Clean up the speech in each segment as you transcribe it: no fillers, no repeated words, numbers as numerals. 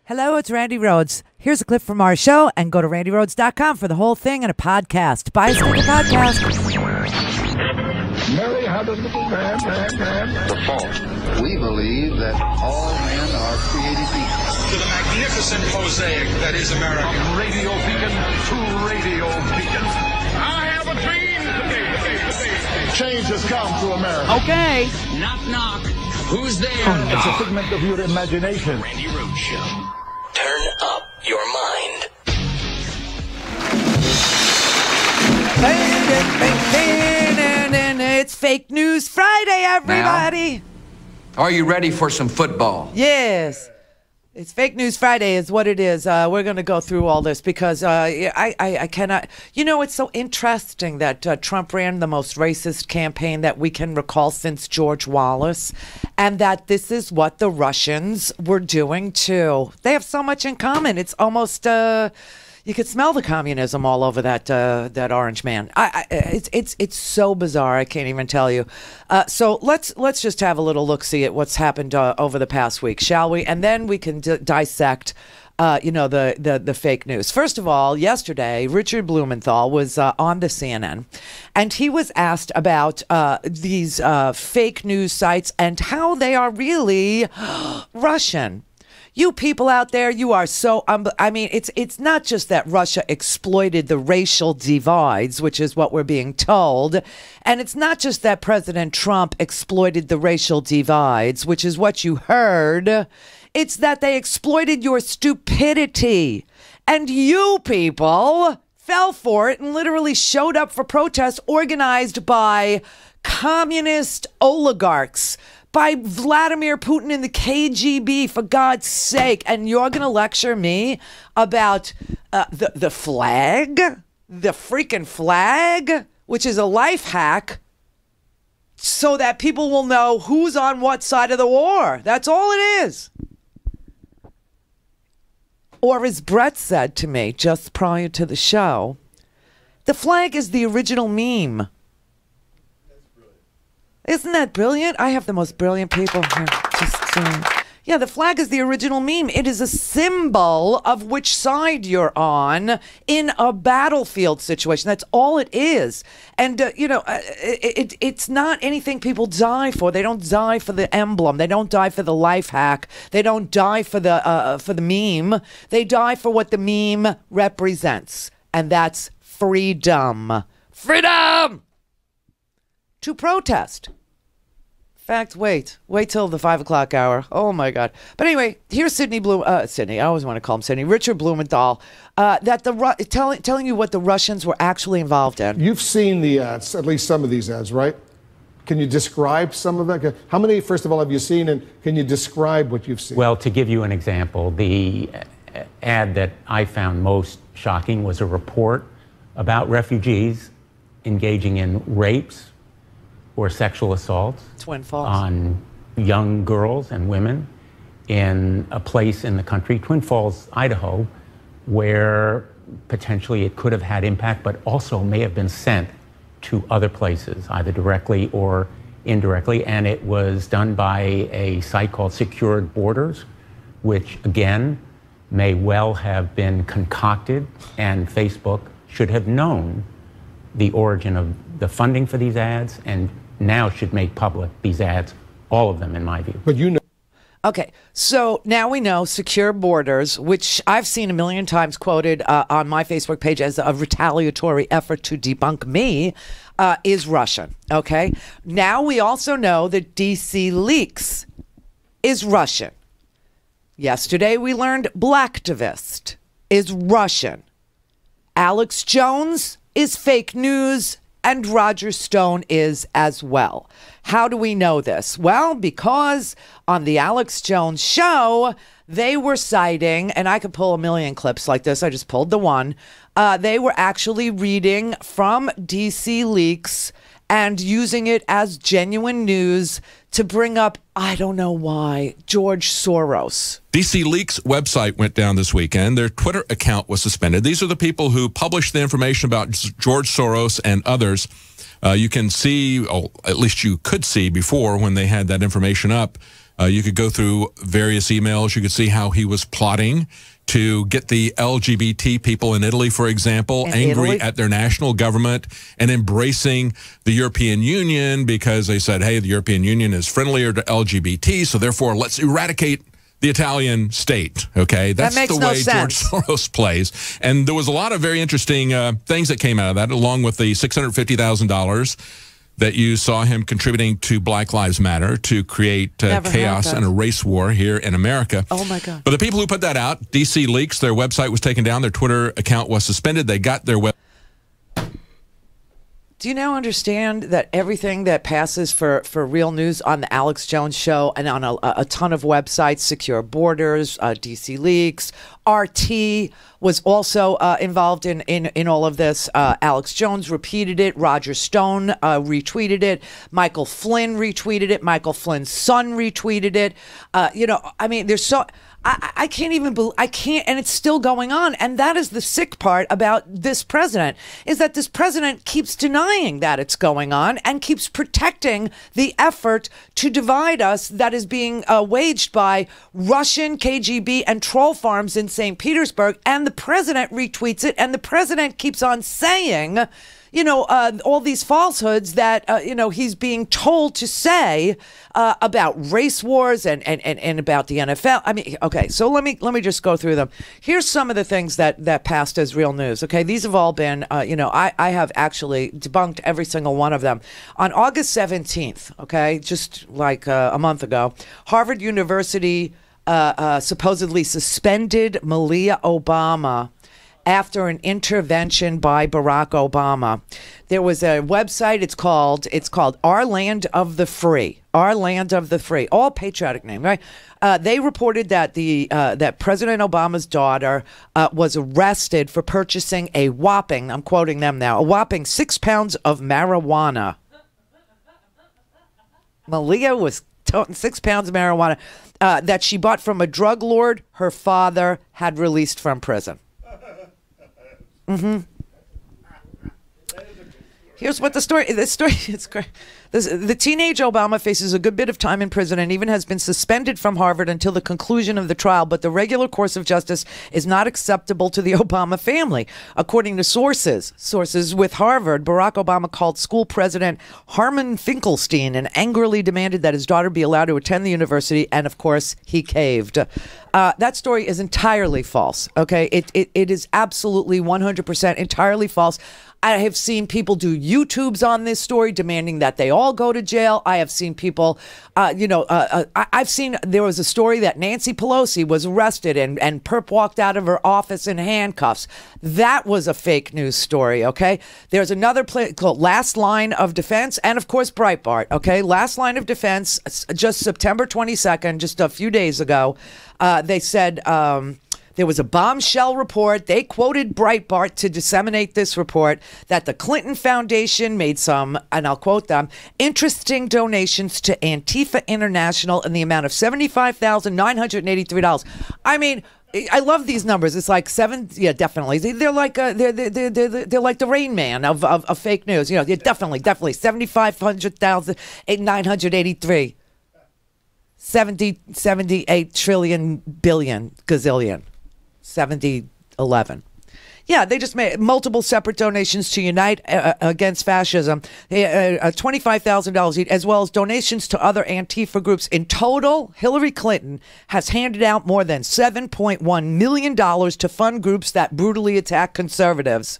Hello, it's Randi Rhodes. Here's a clip from our show, and go to randyrhodes.com for the whole thing and a podcast. Buy us a podcast. Mary had a little man. The fault. We believe that all men are created equal. To the magnificent mosaic that is America. From radio beacon to radio beacon. I have a dream today. Change has come to America. Okay. Knock, knock. Who's there? It's a figment of your imagination. Randi Rhodes Show. Turn up your mind. It's Fake News Friday, everybody. Now, are you ready for some football? Yes. It's Fake News Friday is what it is. We're going to go through all this because I cannot... You know, it's so interesting that Trump ran the most racist campaign that we can recall since George Wallace, and that this is what the Russians were doing too. They have so much in common. It's almost... you could smell the communism all over that orange man. It's so bizarre. I can't even tell you. So let's just have a little look-see at what's happened over the past week, shall we? And then we can dissect, the fake news. First of all, yesterday, Richard Blumenthal was on the CNN, and he was asked about these fake news sites and how they are really Russian. You people out there, you are so, I mean, it's not just that Russia exploited the racial divides, which is what we're being told. And it's not just that President Trump exploited the racial divides, which is what you heard. It's that they exploited your stupidity. And you people fell for it and literally showed up for protests organized by communist oligarchs, by Vladimir Putin and the KGB, for God's sake. And you're going to lecture me about the flag, the freaking flag, which is a life hack so that people will know who's on what side of the war. That's all it is. Or as Brett said to me just prior to the show, the flag is the original meme. Isn't that brilliant? I have the most brilliant people here. Yeah, the flag is the original meme. It is a symbol of which side you're on in a battlefield situation. That's all it is. And, it's not anything people die for. They don't die for the emblem. They don't die for the life hack. They don't die for the meme. They die for what the meme represents. And that's freedom. Freedom! To protest. In fact, wait till the 5 o'clock hour. Oh my God! But anyway, here's Sydney. I always want to call him Sydney. Richard Blumenthal, telling you what the Russians were actually involved in. You've seen the ads, at least some of these ads, right? Can you describe some of them? How many, first of all, have you seen, and can you describe what you've seen? Well, to give you an example, the ad that I found most shocking was a report about refugees engaging in rapes or sexual assaults Twin Falls. On young girls and women in a place in the country, Twin Falls, Idaho, where potentially it could have had impact, but also may have been sent to other places, either directly or indirectly. And it was done by a site called Secured Borders, which again may well have been concocted, and Facebook should have known the origin of the funding for these ads, and now should make public these ads, all of them, in my view. But you know. Okay, so now we know Secure Borders, which I've seen a million times quoted on my Facebook page as a retaliatory effort to debunk me, is Russian. Okay, now we also know that DC Leaks is Russian. Yesterday we learned Blacktivist is Russian. Alex Jones is fake news, and Roger Stone is as well. How do we know this? Well, because on the Alex Jones show, they were citing, and I could pull a million clips like this. I just pulled the one. They were actually reading from DC Leaks and using it as genuine news to bring up, I don't know why, George Soros. DC Leaks website went down this weekend. Their Twitter account was suspended. These are the people who published the information about George Soros and others. You can see, or at least you could see before when they had that information up, You could go through various emails. You could see how he was plotting to get the LGBT people in Italy, for example, angry at their national government and embracing the European Union because they said, hey, the European Union is friendlier to LGBT, so therefore let's eradicate the Italian state, okay? That's that makes the no way sense. George Soros plays. And there was a lot of very interesting things that came out of that, along with the $650,000 that you saw him contributing to Black Lives Matter to create chaos and a race war here in America. Oh, my God. But the people who put that out, DC Leaks, their website was taken down. Their Twitter account was suspended. They got their web. Do you now understand that everything that passes for real news on the Alex Jones Show and on a ton of websites, Secure Borders, DC Leaks, RT was also involved in all of this. Alex Jones repeated it. Roger Stone retweeted it. Michael Flynn retweeted it. Michael Flynn's son retweeted it. I mean, there's so... I can't even believe, and it's still going on. And that is the sick part about this president, is that this president keeps denying that it's going on and keeps protecting the effort to divide us that is being waged by Russian KGB and troll farms in St. Petersburg. And the president retweets it, and the president keeps on saying, all these falsehoods that, he's being told to say about race wars and about the NFL. I mean, okay, so let me just go through them. Here's some of the things that passed as real news. Okay, these have all been, I have actually debunked every single one of them. On August 17th, okay, just like a month ago, Harvard University supposedly suspended Malia Obama after an intervention by Barack Obama. There was a website, it's called Our Land of the Free. Our Land of the Free. All patriotic name, right? They reported that that President Obama's daughter was arrested for purchasing a whopping, I'm quoting them now, a whopping 6 pounds of marijuana. Malia was toting 6 pounds of marijuana that she bought from a drug lord her father had released from prison. Here's what the story it's great. The teenage Obama faces a good bit of time in prison and even has been suspended from Harvard until the conclusion of the trial, but the regular course of justice is not acceptable to the Obama family. According to sources with Harvard, Barack Obama called school president Harmon Finkelstein and angrily demanded that his daughter be allowed to attend the university, and of course he caved. That story is entirely false, okay? It is absolutely 100% entirely false. I have seen people do YouTubes on this story demanding that they all go to jail. I have seen people, I've seen, there was a story that Nancy Pelosi was arrested and perp walked out of her office in handcuffs. That was a fake news story, okay? There's another place called Last Line of Defense and, of course, Breitbart, okay? Last Line of Defense, just September 22nd, just a few days ago, they said... there was a bombshell report. They quoted Breitbart to disseminate this report that the Clinton Foundation made some, and I'll quote them, interesting donations to Antifa International in the amount of $75,983. I mean, I love these numbers. It's like definitely. They're like they're like the Rain Man of fake news. Definitely 75,983. 78 trillion billion gazillion. 7011. Yeah, they just made multiple separate donations to Unite Against Fascism, $25,000 each, as well as donations to other Antifa groups. In total, Hillary Clinton has handed out more than $7.1 million to fund groups that brutally attack conservatives.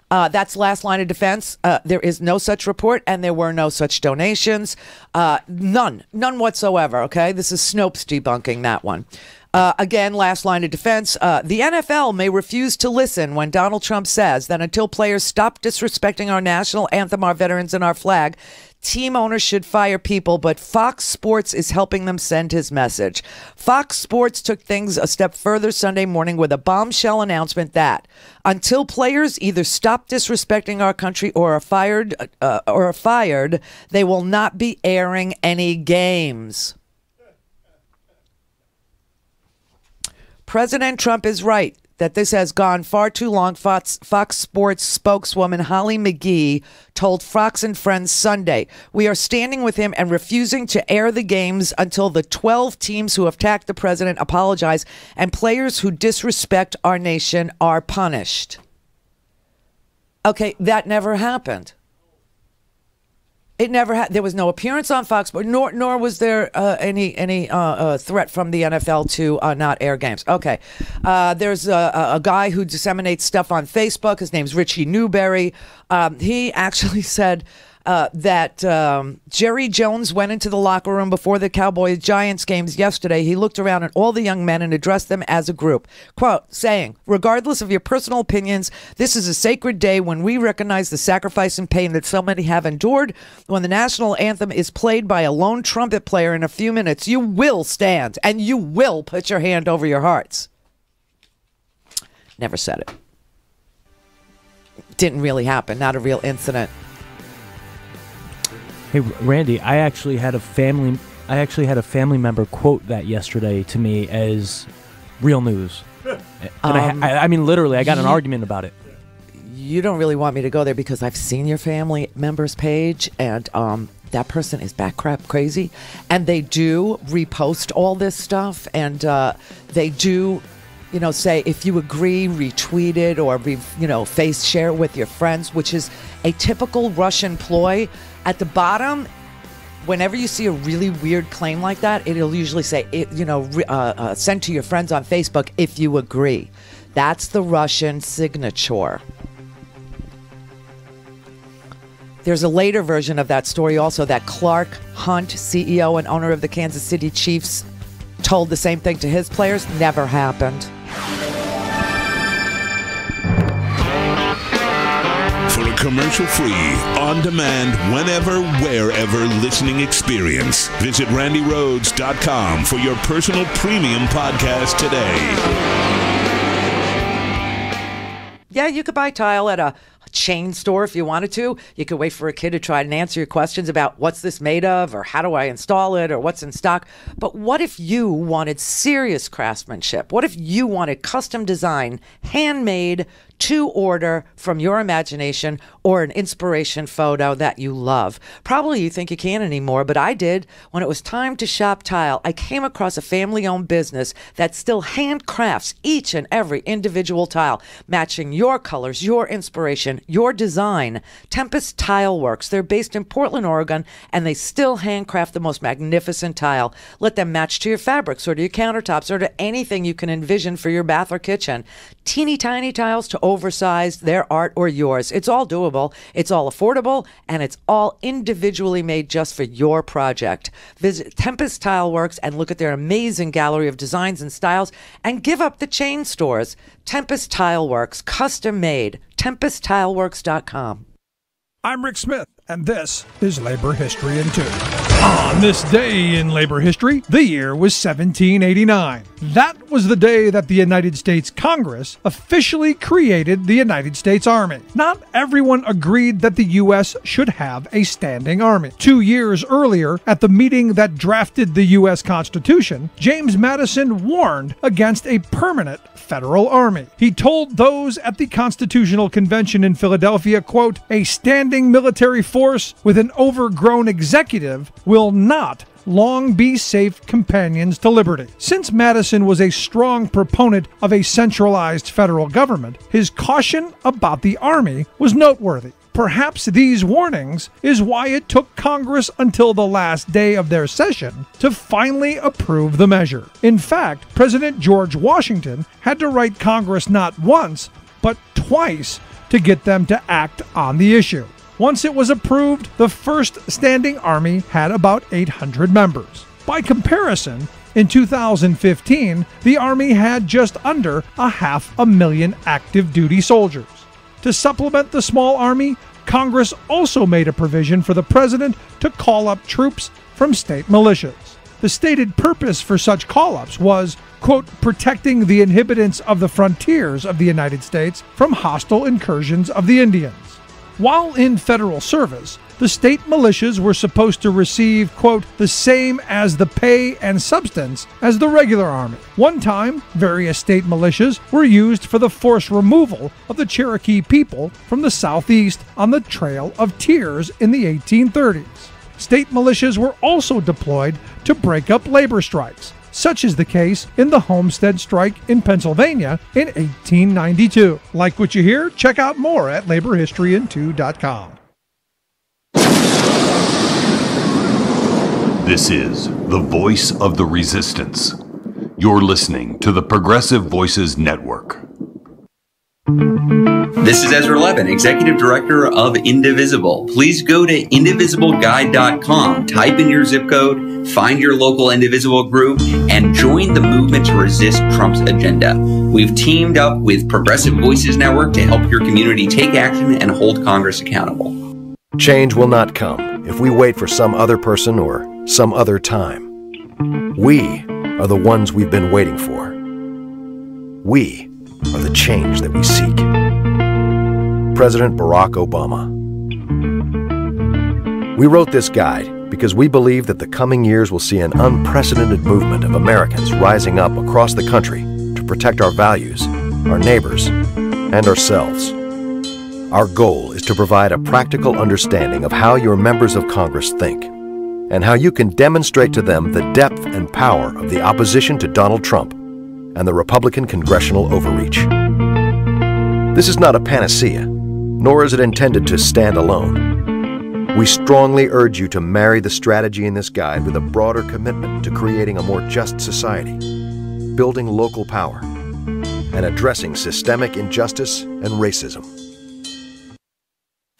That's Last Line of Defense. There is no such report, and there were no such donations. None whatsoever, okay? This is Snopes debunking that one. Again, Last Line of Defense. The NFL may refuse to listen when Donald Trump says that until players stop disrespecting our national anthem, our veterans, and our flag, team owners should fire people, but Fox Sports is helping them send his message. Fox Sports took things a step further Sunday morning with a bombshell announcement that until players either stop disrespecting our country or are fired, they will not be airing any games. President Trump is right. that this has gone far too long, Fox Sports spokeswoman Holly McGee told Fox and Friends Sunday, "We are standing with him and refusing to air the games until the 12 teams who have attacked the president apologize and players who disrespect our nation are punished." Okay, that never happened. It never had. There was no appearance on Fox, nor was there any threat from the NFL to not air games. Okay, there's a guy who disseminates stuff on Facebook. His name's Richie Newberry. He actually said that Jerry Jones went into the locker room before the Cowboys-Giants games yesterday. He looked around at all the young men and addressed them as a group, quote, saying, "Regardless of your personal opinions, this is a sacred day when we recognize the sacrifice and pain that so many have endured. When the national anthem is played by a lone trumpet player in a few minutes, you will stand and you will put your hand over your hearts." Never said it. Didn't really happen. Not a real incident. Hey, Randy, I actually had a family member quote that yesterday to me as real news. And I mean, literally, I got an argument about it. You don't really want me to go there because I've seen your family member's page, and that person is bat crap crazy, and they do repost all this stuff, and they do, say if you agree, retweet it, or share it with your friends, which is a typical Russian ploy. At the bottom, whenever you see a really weird claim like that, it'll usually say, send to your friends on Facebook if you agree. That's the Russian signature. There's a later version of that story also that Clark Hunt, CEO and owner of the Kansas City Chiefs, told the same thing to his players. Never happened. For a commercial-free, on-demand, whenever, wherever listening experience, visit RandiRhodes.com for your personal premium podcast today. Yeah, you could buy tile at a chain store if you wanted to. You could wait for a kid to try and answer your questions about what's this made of, or how do I install it, or what's in stock. But what if you wanted serious craftsmanship? What if you wanted custom design, handmade, to order from your imagination, or an inspiration photo that you love? Probably you think you can't anymore, but I did. When it was time to shop tile, I came across a family-owned business that still handcrafts each and every individual tile, matching your colors, your inspiration, your design. Tempest Tile Works. They're based in Portland, Oregon, and they still handcraft the most magnificent tile. Let them match to your fabrics or to your countertops or to anything you can envision for your bath or kitchen. Teeny tiny tiles to oversized, their art or yours. It's all doable, it's all affordable, and it's all individually made just for your project. Visit Tempest Tile Works and look at their amazing gallery of designs and styles, and give up the chain stores. Tempest Tile Works, custom made. TempestTileWorks.com. I'm Rick Smith, and this is Labor History in 2. On this day in labor history, the year was 1789. That was the day that the United States Congress officially created the United States Army. Not everyone agreed that the U.S. should have a standing army. 2 years earlier, at the meeting that drafted the U.S. Constitution, James Madison warned against a permanent federal army. He told those at the Constitutional Convention in Philadelphia, quote, "A standing military force with an overgrown executive will not long be safe companions to liberty." Since Madison was a strong proponent of a centralized federal government, his caution about the Army was noteworthy. Perhaps these warnings is why it took Congress until the last day of their session to finally approve the measure. In fact, President George Washington had to write Congress not once, but twice to get them to act on the issue. Once it was approved, the first standing army had about 800 members. By comparison, in 2015, the Army had just under 500,000 active duty soldiers. To supplement the small army, Congress also made a provision for the president to call up troops from state militias. The stated purpose for such call-ups was, quote, protecting the inhabitants of the frontiers of the United States from hostile incursions of the Indians. While in federal service, the state militias were supposed to receive, quote, the same as the pay and substance as the regular army. One time, various state militias were used for the forced removal of the Cherokee people from the southeast on the Trail of Tears in the 1830s. State militias were also deployed to break up labor strikes. Such is the case in the Homestead Strike in Pennsylvania in 1892. Like what you hear? Check out more at laborhistoryin2.com. This is the voice of the resistance. You're listening to the Progressive Voices Network. This is Ezra Levin, Executive Director of Indivisible. Please go to indivisibleguide.com, type in your zip code, find your local Indivisible group, and join the movement to resist Trump's agenda. We've teamed up with Progressive Voices Network to help your community take action and hold Congress accountable. Change will not come if we wait for some other person or some other time. We are the ones we've been waiting for. We are the change that we seek. President Barack Obama. We wrote this guide because we believe that the coming years will see an unprecedented movement of Americans rising up across the country to protect our values, our neighbors, and ourselves. Our goal is to provide a practical understanding of how your members of Congress think and how you can demonstrate to them the depth and power of the opposition to Donald Trump and the Republican congressional overreach. This is not a panacea, nor is it intended to stand alone. We strongly urge you to marry the strategy in this guide with a broader commitment to creating a more just society, building local power, and addressing systemic injustice and racism.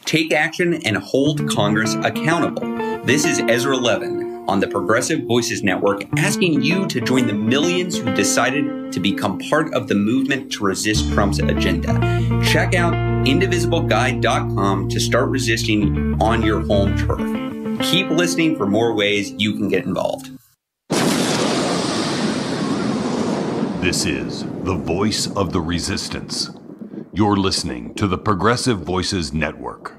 Take action and hold Congress accountable. This is Ezra Levin on the Progressive Voices Network, asking you to join the millions who decided to become part of the movement to resist Trump's agenda. Check out indivisibleguide.com to start resisting on your home turf. Keep listening for more ways you can get involved. This is the voice of the resistance. You're listening to the Progressive Voices Network.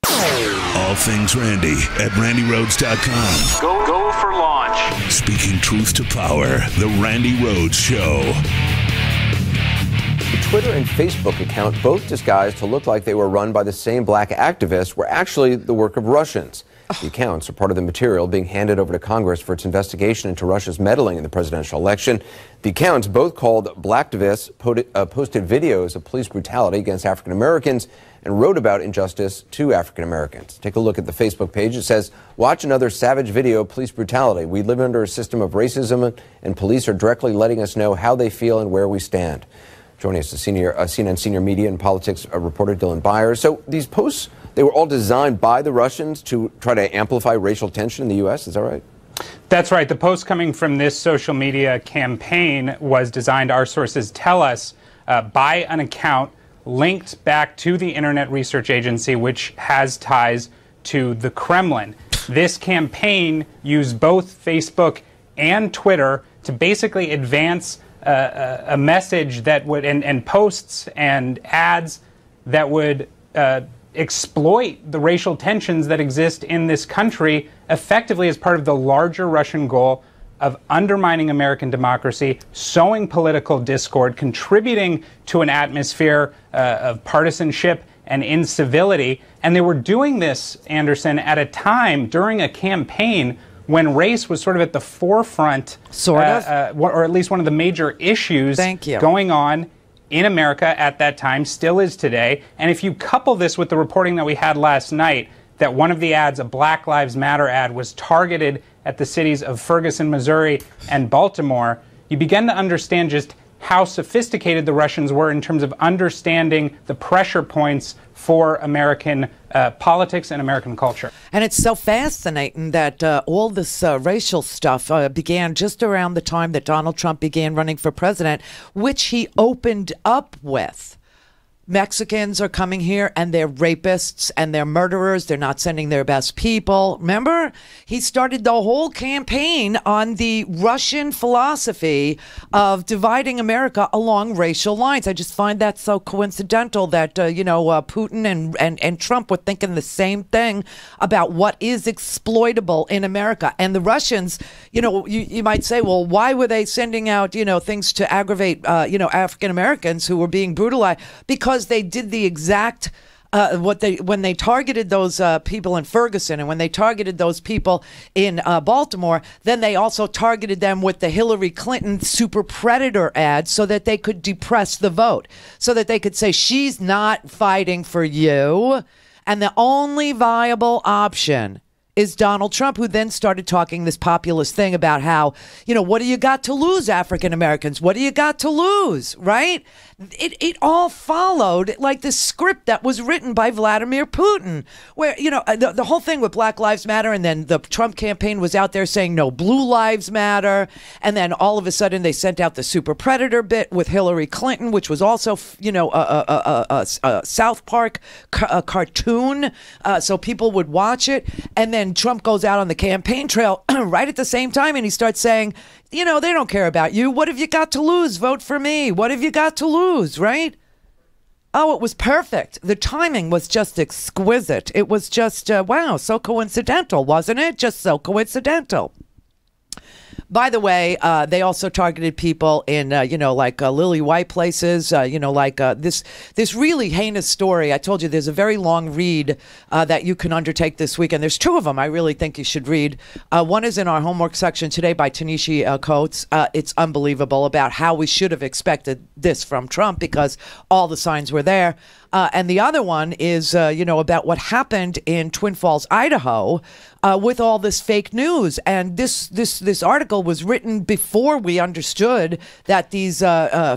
All things Randy at RandiRhodes.com. Go for launch. Speaking truth to power, the Randi Rhodes Show. The Twitter and Facebook account, both disguised to look like they were run by the same black activists, were actually the work of Russians. The accounts are part of the material being handed over to Congress for its investigation into Russia's meddling in the presidential election. The accounts, both called Blacktivists, posted videos of police brutality against African Americans and wrote about injustice to African Americans. Take a look at the Facebook page. It says, "Watch another savage video of police brutality. We live under a system of racism, and police are directly letting us know how they feel and where we stand." Joining us is CNN senior media and politics reporter Dylan Byers. So these posts, they were all designed by the Russians to try to amplify racial tension in the U.S., is that right? That's right. The post coming from this social media campaign was designed, our sources tell us, by an account linked back to the Internet Research Agency, which has ties to the Kremlin. This campaign used both Facebook and Twitter to basically advance a message that would, and posts and ads that would exploit the racial tensions that exist in this country effectively as part of the larger Russian goal of undermining American democracy, sowing political discord, contributing to an atmosphere of partisanship and incivility. And they were doing this, Anderson, at a time during a campaign when race was sort of at the forefront, or at least one of the major issues going on in America at that time, still is today. And if you couple this with the reporting that we had last night, that one of the ads, a Black Lives Matter ad, was targeted at the cities of Ferguson, Missouri and Baltimore, you begin to understand just how sophisticated the Russians were in terms of understanding the pressure points for American politics and American culture. And it's so fascinating that all this racial stuff began just around the time that Donald Trump began running for president, which he opened up with Mexicans are coming here and they're rapists and they're murderers. They're not sending their best people. Remember, he started the whole campaign on the Russian philosophy of dividing America along racial lines. I just find that so coincidental that, Putin and Trump were thinking the same thing about what is exploitable in America. And the Russians, you might say, well, why were they sending out, things to aggravate, African Americans who were being brutalized? Because they did the exact when they targeted those people in Ferguson and when they targeted those people in Baltimore, then they also targeted them with the Hillary Clinton super predator ad so that they could depress the vote, so that they could say she's not fighting for you, and the only viable option is Donald Trump, who then started talking this populist thing about how, what do you got to lose, African Americans? What do you got to lose, right? It all followed like the script that was written by Vladimir Putin, where, the whole thing with Black Lives Matter, and then the Trump campaign was out there saying no, Blue Lives Matter, and then all of a sudden they sent out the super predator bit with Hillary Clinton, which was also, a South Park cartoon, so people would watch it, and then Trump goes out on the campaign trail right at the same time, and he starts saying, they don't care about you. What have you got to lose? Vote for me. What have you got to lose, right? Oh, it was perfect. The timing was just exquisite. It was just, wow, so coincidental, wasn't it? Just so coincidental. By the way, they also targeted people in, lily white places, this really heinous story. I told you there's a very long read that you can undertake this weekend. There's two of them I really think you should read. One is in our homework section today by Tanishi Coates. It's unbelievable about how we should have expected this from Trump because all the signs were there. And the other one is, about what happened in Twin Falls, Idaho, with all this fake news. And this article was written before we understood that these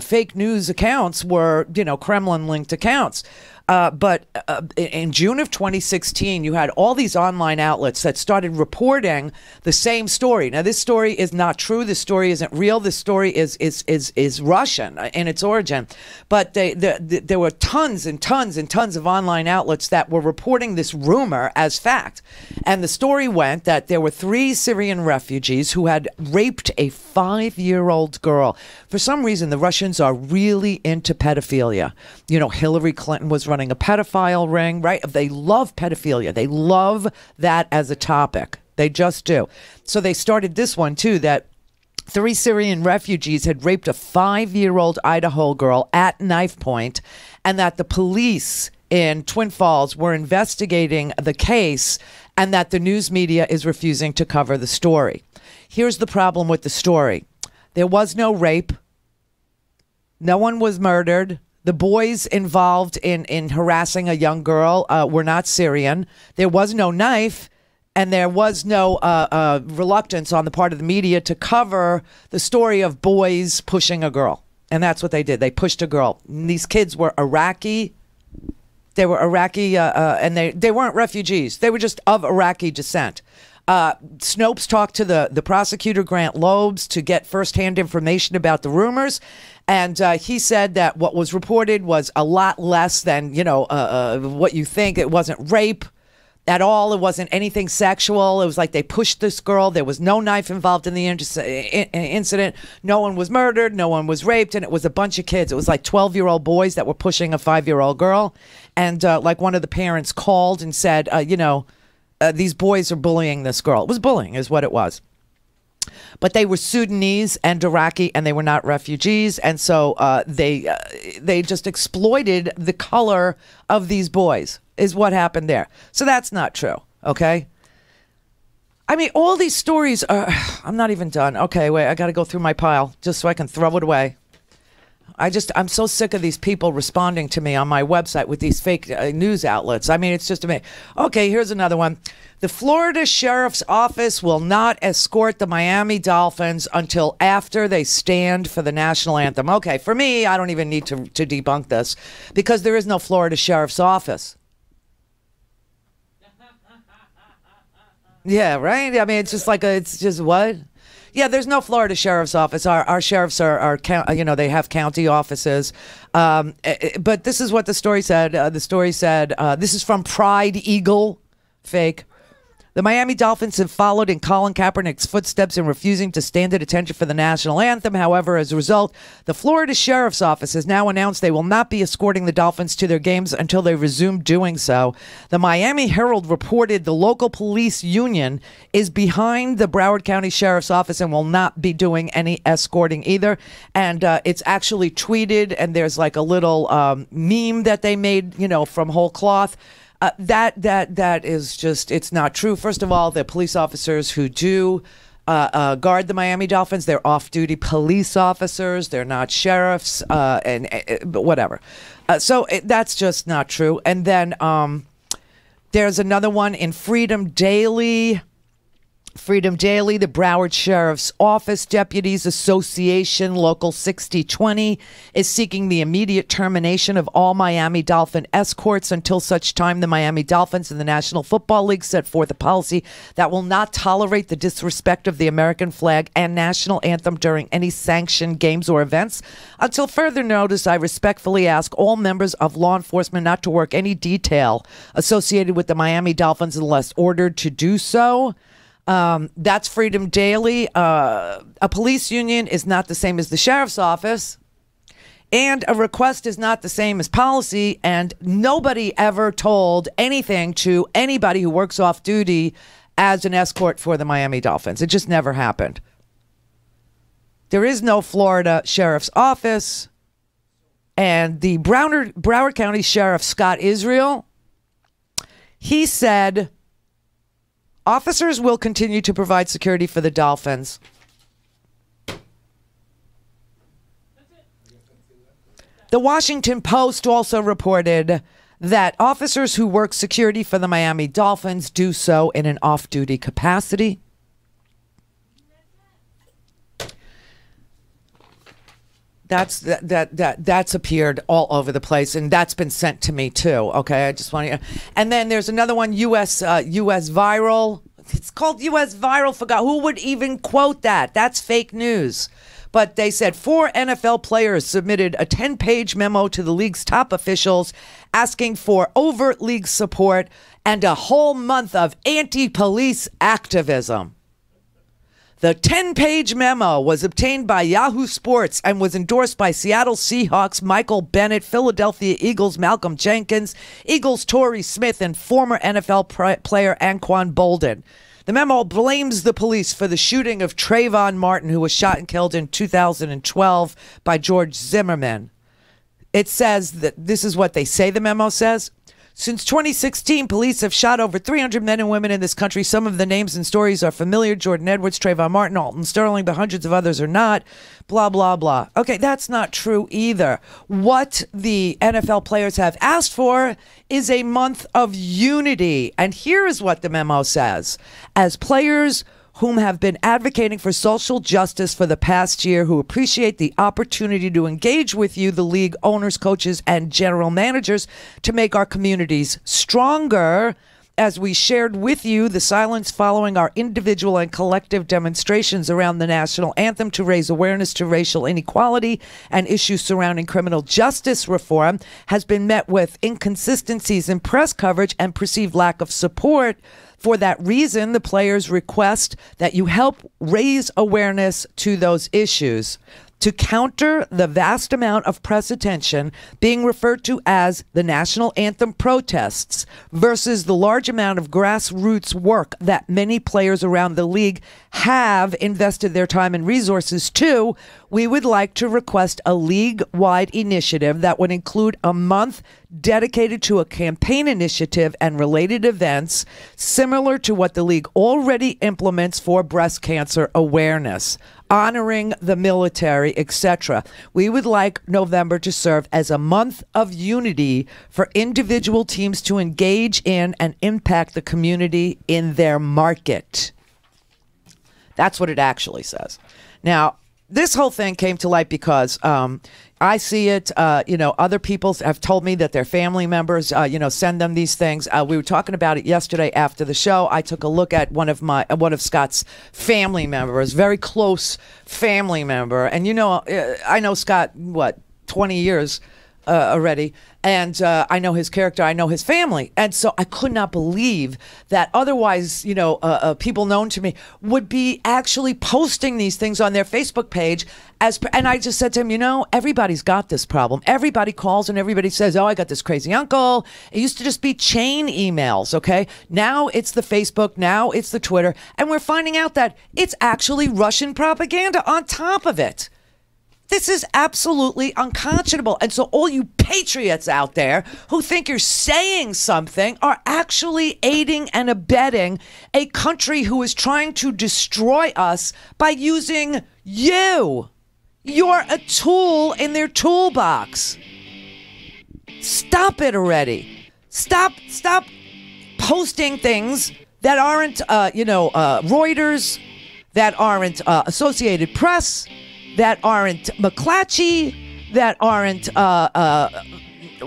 fake news accounts were, Kremlin-linked accounts. But in June of 2016, you had all these online outlets that started reporting the same story. Now, this story is not true. This story isn't real. This story is Russian in its origin. But there were tons and tons and tons of online outlets that were reporting this rumor as fact. And the story went that there were 3 Syrian refugees who had raped a 5-year-old girl. For some reason, the Russians are really into pedophilia. Hillary Clinton was running a pedophile ring, right? They love pedophilia. They love that as a topic. They just do. So they started this one too, that 3 Syrian refugees had raped a 5-year-old Idaho girl at knife point, and that the police in Twin Falls were investigating the case, and that the news media is refusing to cover the story. Here's the problem with the story. There was no rape. No one was murdered. The boys involved in harassing a young girl were not Syrian. There was no knife, and there was no reluctance on the part of the media to cover the story of boys pushing a girl. And that's what they did. They pushed a girl. And these kids were Iraqi. They were Iraqi, and they weren't refugees. They were just of Iraqi descent. Snopes talked to the prosecutor, Grant Loebs, to get firsthand information about the rumors. And he said that what was reported was a lot less than, what you think. It wasn't rape at all. It wasn't anything sexual. It was like they pushed this girl. There was no knife involved in the incident. No one was murdered. No one was raped. And it was a bunch of kids. It was like 12-year-old boys that were pushing a 5-year-old girl. And like one of the parents called and said, these boys are bullying this girl. It was bullying is what it was. But they were Sudanese and Iraqi, and they were not refugees. And so they just exploited the color of these boys is what happened there. So that's not true, okay? I mean, all these stories are... I'm not even done. Okay, wait, I got to go through my pile just so I can throw it away. I'm so sick of these people responding to me on my website with these fake news outlets. I mean, it's just amazing. Okay, here's another one. The Florida Sheriff's Office will not escort the Miami Dolphins until after they stand for the national anthem. Okay, for me, I don't even need to debunk this because there is no Florida Sheriff's Office. Yeah, right? I mean, it's just like, it's just what? Yeah, there's no Florida Sheriff's Office. Our sheriffs are they have county offices. But this is what the story said. The story said, this is from Pride Eagle, fake. The Miami Dolphins have followed in Colin Kaepernick's footsteps in refusing to stand at attention for the national anthem. However, as a result, the Florida Sheriff's Office has now announced they will not be escorting the Dolphins to their games until they resume doing so. The Miami Herald reported the local police union is behind the Broward County Sheriff's Office and will not be doing any escorting either. And it's actually tweeted, and there's like a little meme that they made, from whole cloth. That is just, it's not true. First of all, the police officers who do guard the Miami Dolphins, they're off-duty police officers. They're not sheriffs, but whatever. So that's just not true. And then there's another one in Freedom Daily. The Broward Sheriff's Office Deputies Association, Local 6020, is seeking the immediate termination of all Miami Dolphin escorts until such time the Miami Dolphins and the National Football League set forth a policy that will not tolerate the disrespect of the American flag and national anthem during any sanctioned games or events. Until further notice, I respectfully ask all members of law enforcement not to work any detail associated with the Miami Dolphins unless ordered to do so. That's Freedom Daily. A police union is not the same as the sheriff's office, and a request is not the same as policy, and nobody ever told anything to anybody who works off duty as an escort for the Miami Dolphins. It just never happened. There is no Florida Sheriff's Office, and the Broward County Sheriff, Scott Israel, he said, officers will continue to provide security for the Dolphins. The Washington Post also reported that officers who work security for the Miami Dolphins do so in an off-duty capacity. That's appeared all over the place, and that's been sent to me too. Okay, I just want to. And then there's another one, U.S. Viral. It's called U.S. Viral. Forgot who would even quote that. That's fake news. But they said 4 NFL players submitted a 10-page memo to the league's top officials asking for overt league support and a whole month of anti-police activism. The 10-page memo was obtained by Yahoo Sports and was endorsed by Seattle Seahawks Michael Bennett, Philadelphia Eagles Malcolm Jenkins, Eagles Torrey Smith, and former NFL player Anquan Bolden. The memo blames the police for the shooting of Trayvon Martin, who was shot and killed in 2012 by George Zimmerman. It says that this is what they say the memo says. Since 2016, police have shot over 300 men and women in this country. Some of the names and stories are familiar. Jordan Edwards, Trayvon Martin, Alton Sterling, but hundreds of others are not. Blah, blah, blah. Okay, that's not true either. What the NFL players have asked for is a month of unity. And here is what the memo says. As players whom have been advocating for social justice for the past year, who appreciate the opportunity to engage with you, the league owners, coaches, and general managers, to make our communities stronger. As we shared with you, the silence following our individual and collective demonstrations around the national anthem to raise awareness to racial inequality and issues surrounding criminal justice reform has been met with inconsistencies in press coverage and perceived lack of support. For that reason, the players request that you help raise awareness to those issues to counter the vast amount of press attention being referred to as the national anthem protests versus the large amount of grassroots work that many players around the league have invested their time and resources to. We would like to request a league-wide initiative that would include a month dedicated to a campaign initiative and related events similar to what the league already implements for breast cancer awareness, honoring the military, etc. We would like November to serve as a month of unity for individual teams to engage in and impact the community in their market. That's what it actually says. Now, this whole thing came to light because I see it. Other people have told me that their family members, send them these things. We were talking about it yesterday after the show. I took a look at one of Scott's family members, very close family member, and I know Scott 20 years already, and I know his character, I know his family, and so I could not believe that otherwise, people known to me would be actually posting these things on their Facebook page. And I just said to him, everybody's got this problem. Everybody calls and everybody says, oh, I got this crazy uncle. It used to just be chain emails, okay? Now it's the Facebook, now it's the Twitter, and we're finding out that it's actually Russian propaganda on top of it. This is absolutely unconscionable. And so all you patriots out there who think you're saying something are actually aiding and abetting a country who is trying to destroy us by using you. You're a tool in their toolbox. Stop it already. Stop posting things that aren't, Reuters, that aren't Associated Press, that aren't McClatchy, that aren't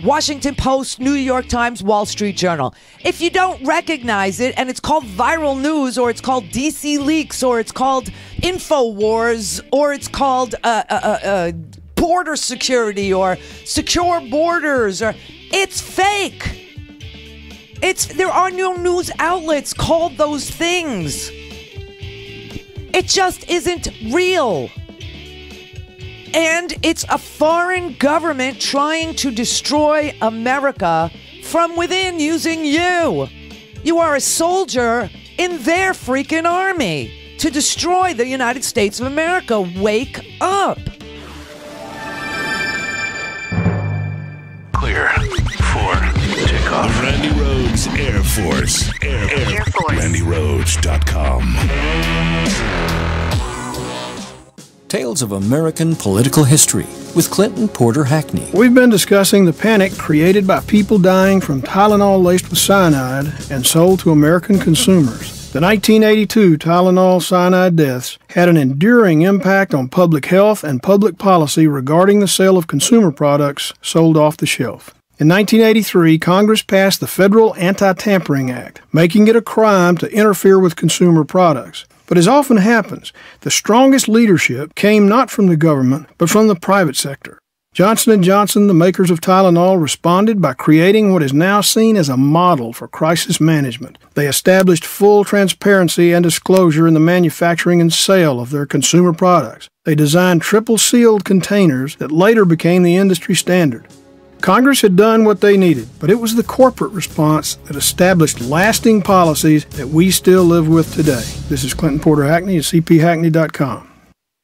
Washington Post, New York Times, Wall Street Journal. If you don't recognize it, and it's called viral news, or it's called DC Leaks, or it's called InfoWars, or it's called border security, or secure borders, or it's fake. There are no news outlets called those things. It just isn't real. And it's a foreign government trying to destroy America from within using you. You are a soldier in their freaking army to destroy the United States of America. Wake up. Clear for takeoff. The Randi Rhodes Air Force. Air Force. RandiRhodes.com. Tales of American Political History with Clinton Porter Hackney. We've been discussing the panic created by people dying from Tylenol laced with cyanide and sold to American consumers. The 1982 Tylenol cyanide deaths had an enduring impact on public health and public policy regarding the sale of consumer products sold off the shelf. In 1983, Congress passed the Federal Anti-Tampering Act, making it a crime to interfere with consumer products. But as often happens, the strongest leadership came not from the government, but from the private sector. Johnson & Johnson, the makers of Tylenol, responded by creating what is now seen as a model for crisis management. They established full transparency and disclosure in the manufacturing and sale of their consumer products. They designed triple-sealed containers that later became the industry standard. Congress had done what they needed, but it was the corporate response that established lasting policies that we still live with today. This is Clinton Porter Hackney at cphackney.com.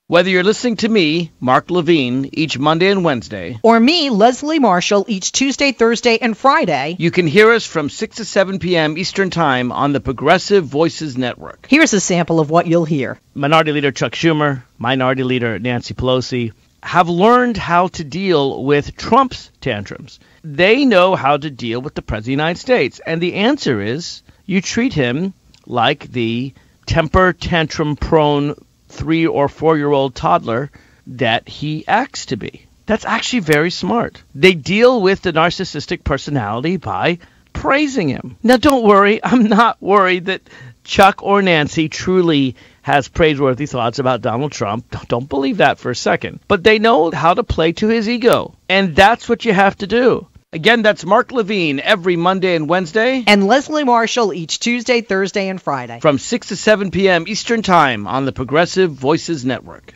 Whether you're listening to me, Mark Levine, each Monday and Wednesday, or me, Leslie Marshall, each Tuesday, Thursday, and Friday, you can hear us from 6 to 7 p.m. Eastern Time on the Progressive Voices Network. Here's a sample of what you'll hear. Minority Leader Chuck Schumer, Minority Leader Nancy Pelosi, have learned how to deal with Trump's tantrums. They know how to deal with the President of the United States. And the answer is you treat him like the temper tantrum-prone 3 or 4-year-old toddler that he acts to be. That's actually very smart. They deal with the narcissistic personality by praising him. Now, don't worry. I'm not worried that Chuck or Nancy truly has praiseworthy thoughts about Donald Trump. Don't believe that for a second. But they know how to play to his ego. And that's what you have to do. Again, that's Mark Levine every Monday and Wednesday. And Leslie Marshall each Tuesday, Thursday, and Friday. From 6 to 7 p.m. Eastern Time on the Progressive Voices Network.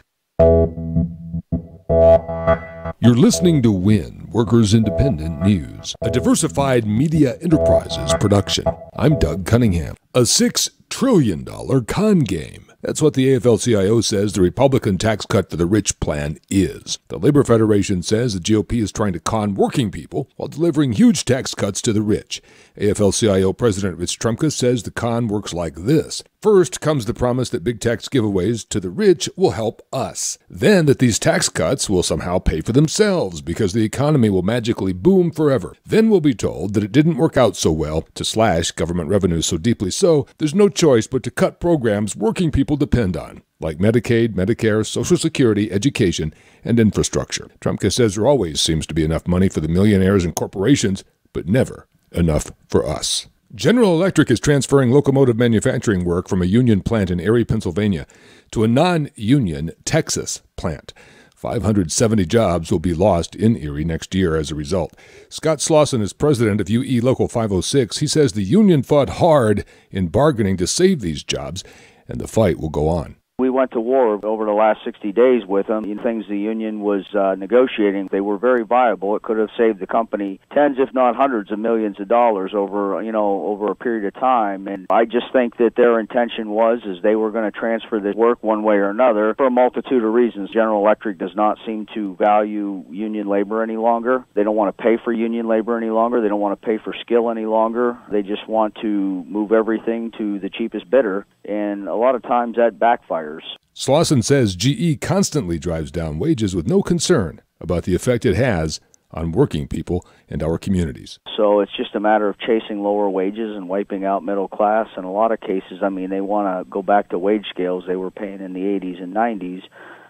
You're listening to WIN, Workers Independent News, a diversified media enterprises production. I'm Doug Cunningham. A $6 trillion con game. That's what the AFL-CIO says the Republican tax cut for the rich plan is. The Labor Federation says the GOP is trying to con working people while delivering huge tax cuts to the rich. AFL-CIO President Rich Trumka says the con works like this. First comes the promise that big tax giveaways to the rich will help us. Then that these tax cuts will somehow pay for themselves because the economy will magically boom forever. Then we'll be told that it didn't work out so well to slash government revenues so deeply so there's no choice but to cut programs working people depend on. like Medicaid, Medicare, Social Security, education, and infrastructure. Trumka says there always seems to be enough money for the millionaires and corporations, but never enough for us. General Electric is transferring locomotive manufacturing work from a union plant in Erie, Pennsylvania, to a non-union Texas plant. 570 jobs will be lost in Erie next year as a result. Scott Slauson is president of UE Local 506. He says the union fought hard in bargaining to save these jobs, and the fight will go on. We went to war over the last 60 days with them. Things the union was negotiating, they were very viable. It could have saved the company tens, if not hundreds of millions of dollars over a period of time. And I just think that their intention was they were going to transfer this work one way or another for a multitude of reasons. General Electric does not seem to value union labor any longer. They don't want to pay for union labor any longer. They don't want to pay for skill any longer. They just want to move everything to the cheapest bidder. And a lot of times that backfires. Slauson says GE constantly drives down wages with no concern about the effect it has on working people and our communities. So it's just a matter of chasing lower wages and wiping out middle class. In a lot of cases, they want to go back to wage scales they were paying in the 80s and 90s.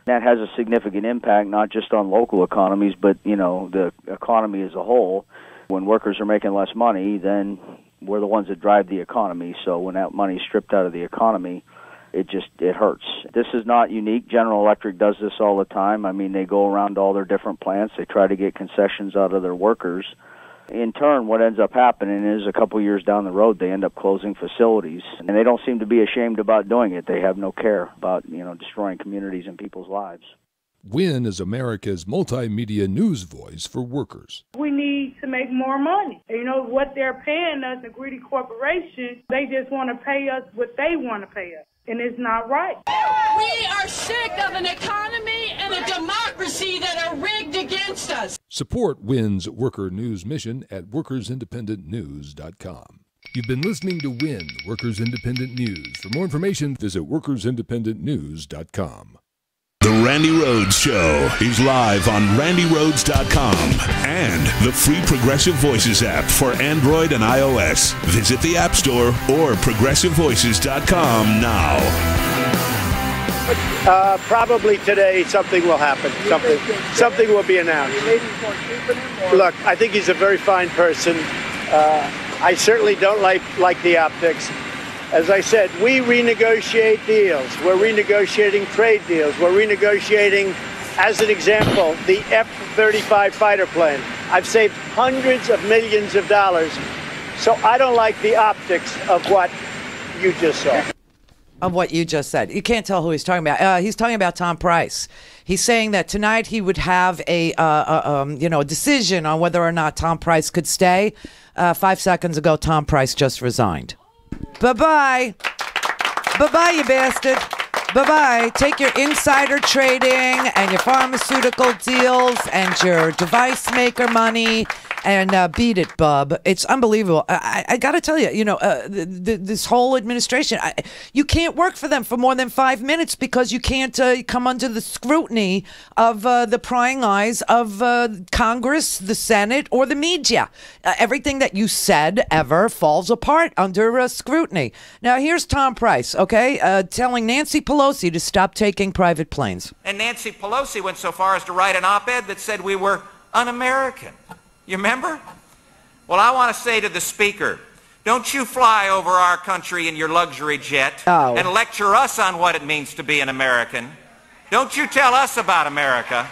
That has a significant impact not just on local economies, but the economy as a whole. When workers are making less money, then we're the ones that drive the economy. So when that money is stripped out of the economy, it hurts. This is not unique. General Electric does this all the time. They go around all their different plants. They try to get concessions out of their workers. In turn, what ends up happening is a couple years down the road, they end up closing facilities. And they don't seem to be ashamed about doing it. They have no care about, destroying communities and people's lives. WIN is America's multimedia news voice for workers. We need to make more money. What they're paying us, the greedy corporations, they just want to pay us what they want to pay us. And it's not right. We are sick of an economy and a democracy that are rigged against us. Support WIN's worker news mission at workersindependentnews.com. You've been listening to WIN, Workers Independent News. For more information, visit workersindependentnews.com. The Randi Rhodes Show is live on RandiRhodes.com and the free Progressive Voices app for Android and iOS. Visit the App Store or ProgressiveVoices.com now. Probably today something will happen. Something will be announced. Look, I think he's a very fine person. I certainly don't like the optics. As I said, we renegotiate deals. We're renegotiating trade deals. We're renegotiating, as an example, the F-35 fighter plane. I've saved hundreds of millions of dollars. So I don't like the optics of what you just saw. Of what you just said. You can't tell who he's talking about. He's talking about Tom Price. He's saying that tonight he would have a decision on whether or not Tom Price could stay. 5 seconds ago, Tom Price just resigned. Bye-bye. Bye-bye, you bastard. Bye-bye. Take your insider trading and your pharmaceutical deals and your device maker money and beat it, bub. It's unbelievable. I got to tell you, this whole administration, you can't work for them for more than 5 minutes because you can't come under the scrutiny of the prying eyes of Congress, the Senate, or the media. Everything that you said ever falls apart under scrutiny. Now, here's Tom Price, okay, telling Nancy Pelosi to stop taking private planes. And Nancy Pelosi went so far as to write an op-ed that said we were un-American. You remember? Well, I want to say to the Speaker, don't you fly over our country in your luxury jet and lecture us on what it means to be an American. Don't you tell us about America.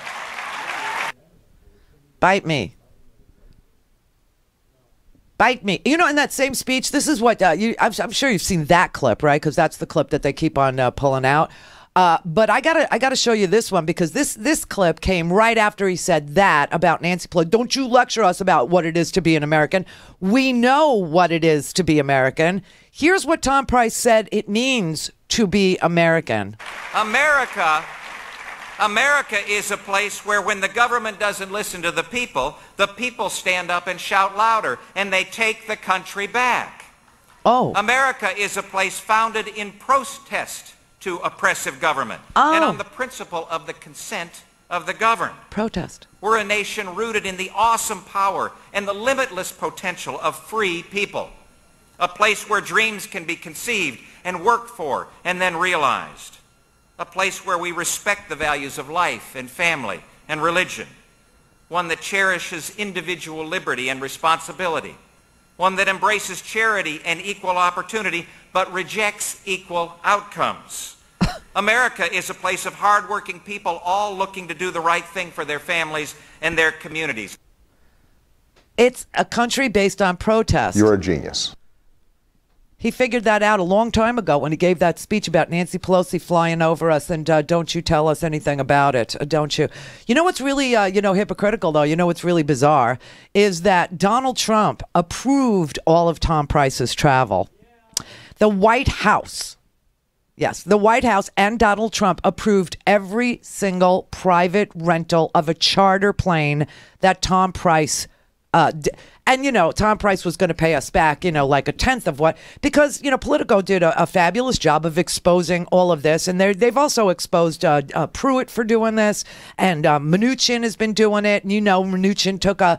Bite me. Bite me. In that same speech, this is what I'm sure you've seen that clip, right? Because that's the clip that they keep on pulling out. But I gotta show you this one because this clip came right after he said that about Nancy Pelosi. Don't you lecture us about what it is to be an American. We know what it is to be American. Here's what Tom Price said it means to be American. America is a place where when the government doesn't listen to the people stand up and shout louder, and they take the country back. Oh. America is a place founded in protest to oppressive government and on the principle of the consent of the governed. Protest. We're a nation rooted in the awesome power and the limitless potential of free people. A place where dreams can be conceived and worked for and then realized. a place where we respect the values of life and family and religion, one that cherishes individual liberty and responsibility, one that embraces charity and equal opportunity but rejects equal outcomes. America is a place of hardworking people all looking to do the right thing for their families and their communities. It's a country based on protest. You're a genius. He figured that out a long time ago when he gave that speech about Nancy Pelosi flying over us and don't you tell us anything about it, don't you? You know what's really, hypocritical, though? You know what's really bizarre is that Donald Trump approved all of Tom Price's travel. The White House, yes, the White House and Donald Trump approved every single private rental of a charter plane that Tom Price and, Tom Price was going to pay us back, like a tenth of what, because, Politico did a fabulous job of exposing all of this. And they've also exposed Pruitt for doing this. And Mnuchin has been doing it. And, Mnuchin took a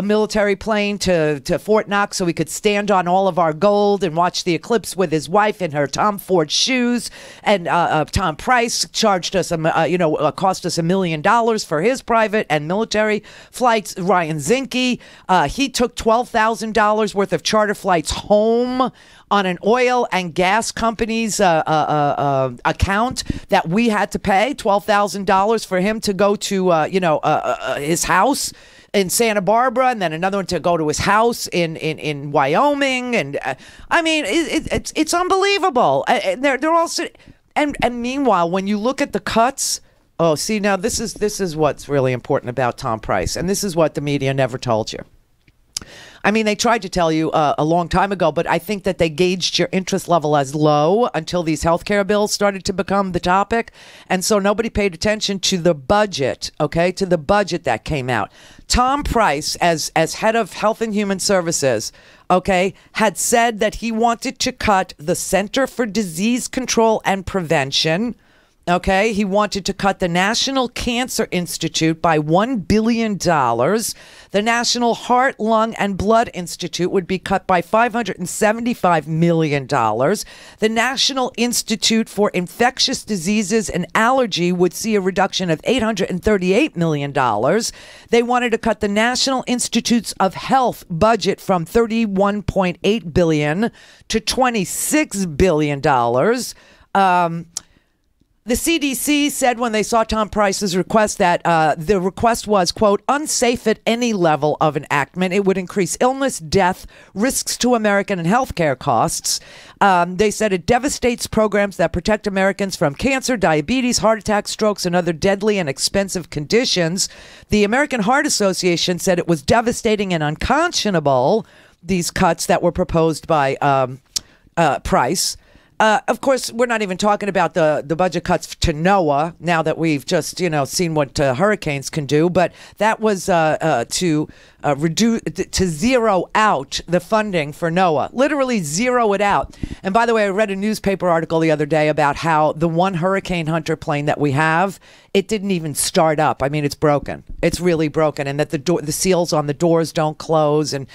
military plane to Fort Knox so he could stand on all of our gold and watch the eclipse with his wife in her Tom Ford shoes. And Tom Price charged us, cost us $1 million for his private and military flights. Ryan Zinke, he took $12,000 worth of charter flights home on an oil and gas company's account that we had to pay $12,000 for him to go to, his house in Santa Barbara, and then another one to go to his house in Wyoming. And it's unbelievable. And they're also, and meanwhile, when you look at the cuts. Oh, see, now this is what's really important about Tom Price, and this is what the media never told you. I mean, they tried to tell you a long time ago, but I think that they gauged your interest level as low until these health care bills started to become the topic. And so nobody paid attention to the budget, okay, to the budget that came out. Tom Price, as head of Health and Human Services, okay, had said that he wanted to cut the Center for Disease Control and Prevention. Okay, he wanted to cut the National Cancer Institute by $1 billion. The National Heart, Lung, and Blood Institute would be cut by $575 million. The National Institute for Infectious Diseases and Allergy would see a reduction of $838 million. They wanted to cut the National Institutes of Health budget from $31.8 billion to $26 billion. The CDC said when they saw Tom Price's request that the request was, quote, unsafe at any level of enactment. It would increase illness, death, risks to American and healthcare costs. They said it devastates programs that protect Americans from cancer, diabetes, heart attacks, strokes, and other deadly and expensive conditions. The American Heart Association said it was devastating and unconscionable, these cuts that were proposed by Price. Of course, we're not even talking about the budget cuts to NOAA now that we've just, seen what hurricanes can do. But that was to zero out the funding for NOAA, literally zero it out. And by the way, I read a newspaper article the other day about how the one Hurricane Hunter plane that we have, it didn't even start up. I mean, it's broken. It's really broken. And that the seals on the doors don't close and,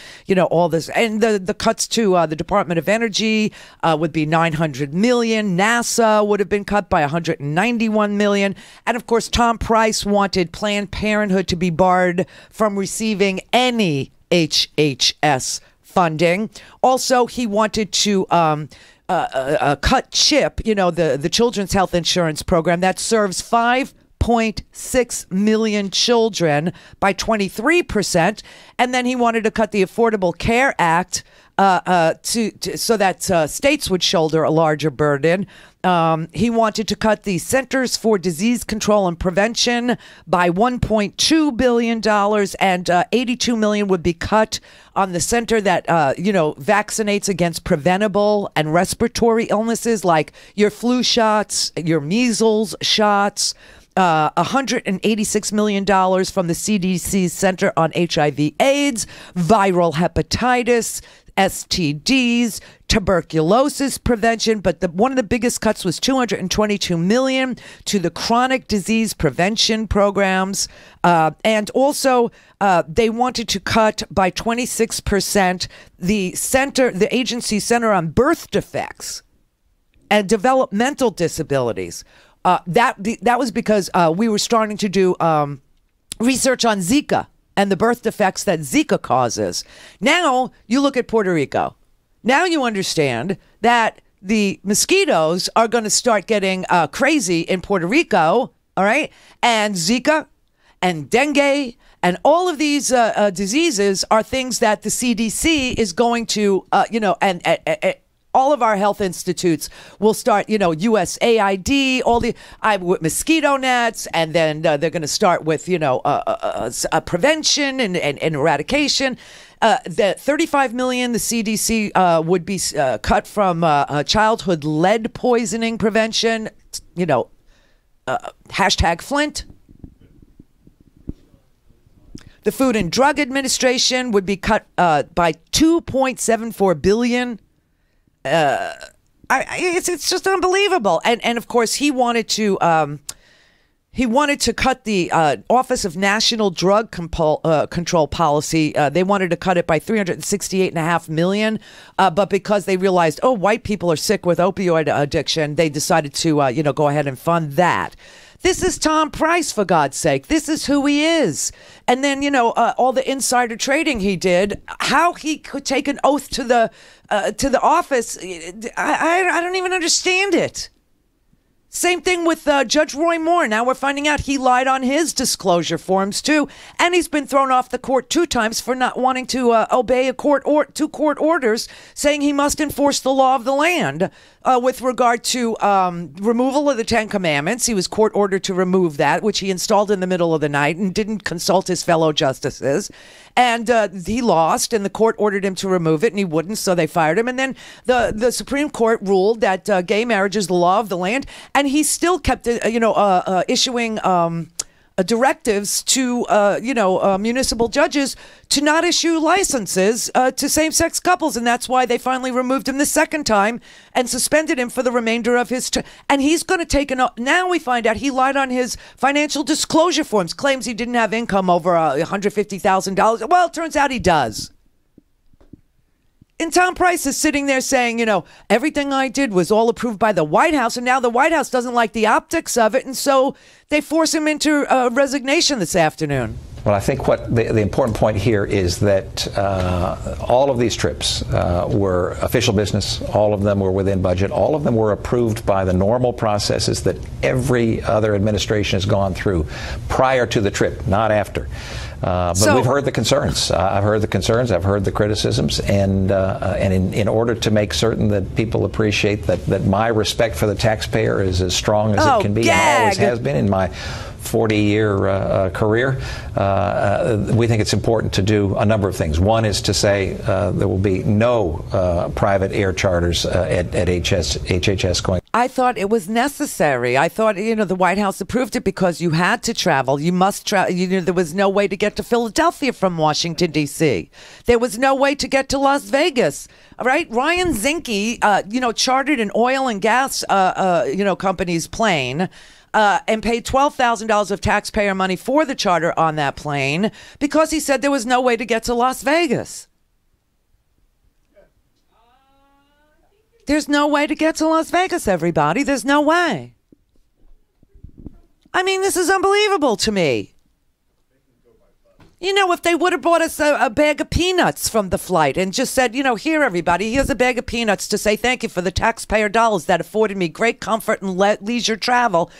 all this. And the cuts to the Department of Energy would be $900 million. NASA would have been cut by $191 million. And of course, Tom Price wanted Planned Parenthood to be barred from receiving any HHS funding. Also, he wanted to cut CHIP, the Children's Health Insurance Program that serves 5.6 million children by 23%. And then he wanted to cut the Affordable Care Act so that states would shoulder a larger burden. He wanted to cut the Centers for Disease Control and Prevention by $1.2 billion, and $82 million would be cut on the center that, vaccinates against preventable and respiratory illnesses like your flu shots, your measles shots. $186 million from the CDC's Center on HIV/AIDS, viral hepatitis, STDs, tuberculosis prevention, but one of the biggest cuts was $222 million to the chronic disease prevention programs, and also they wanted to cut by 26% the agency's Center on Birth Defects and Developmental Disabilities. That was because we were starting to do research on Zika and the birth defects that Zika causes. Now you look at Puerto Rico. Now you understand that the mosquitoes are going to start getting crazy in Puerto Rico, all right? And Zika and dengue and all of these diseases are things that the CDC is going to, and all of our health institutes will start, USAID, all the with mosquito nets, and then they're going to start with, prevention and eradication. The $35 million the CDC would be cut from childhood lead poisoning prevention. Hashtag Flint. The Food and Drug Administration would be cut by $2.74 billion. It's just unbelievable. And of course he wanted to cut the Office of National Drug Control Policy. They wanted to cut it by $368.5 million, but because they realized, white people are sick with opioid addiction, they decided to go ahead and fund that. This is Tom Price, for God's sake. This is who he is. And then, all the insider trading he did, how he could take an oath to the office, I don't even understand it. Same thing with Judge Roy Moore. Now we're finding out he lied on his disclosure forms, too. And he's been thrown off the court 2 times for not wanting to obey two court orders saying he must enforce the law of the land with regard to removal of the 10 Commandments. He was court ordered to remove that, which he installed in the middle of the night and didn't consult his fellow justices. And he lost, and the court ordered him to remove it, and he wouldn't, so they fired him. And then the Supreme Court ruled that gay marriage is the law of the land, and he still kept, issuing directives to, municipal judges to not issue licenses to same-sex couples, and that's why they finally removed him the second time and suspended him for the remainder of his term. And he's going to take now we find out he lied on his financial disclosure forms, claims he didn't have income over $150,000. Well, it turns out he does. And Tom Price is sitting there saying, everything I did was all approved by the White House, and now the White House doesn't like the optics of it, and so they force him into resignation this afternoon. Well, I think what the important point here is that all of these trips were official business. All of them were within budget. All of them were approved by the normal processes that every other administration has gone through prior to the trip, not after. But we've heard the concerns. I've heard the concerns. I've heard the criticisms. And in order to make certain that people appreciate that my respect for the taxpayer is as strong as it can be and always has been in my 40-year career, we think it's important to do a number of things. One is to say there will be no private air charters at HHS going. I thought it was necessary. I thought, the White House approved it because you had to travel. You must travel. There was no way to get to Philadelphia from Washington, D.C. There was no way to get to Las Vegas. All right. Ryan Zinke, chartered an oil and gas, company's plane. And paid $12,000 of taxpayer money for the charter on that plane because he said there was no way to get to Las Vegas. There's no way to get to Las Vegas, everybody. There's no way. I mean, this is unbelievable to me. If they would have brought us a bag of peanuts from the flight and just said, here, everybody, here's a bag of peanuts to say thank you for the taxpayer dollars that afforded me great comfort and leisure travel,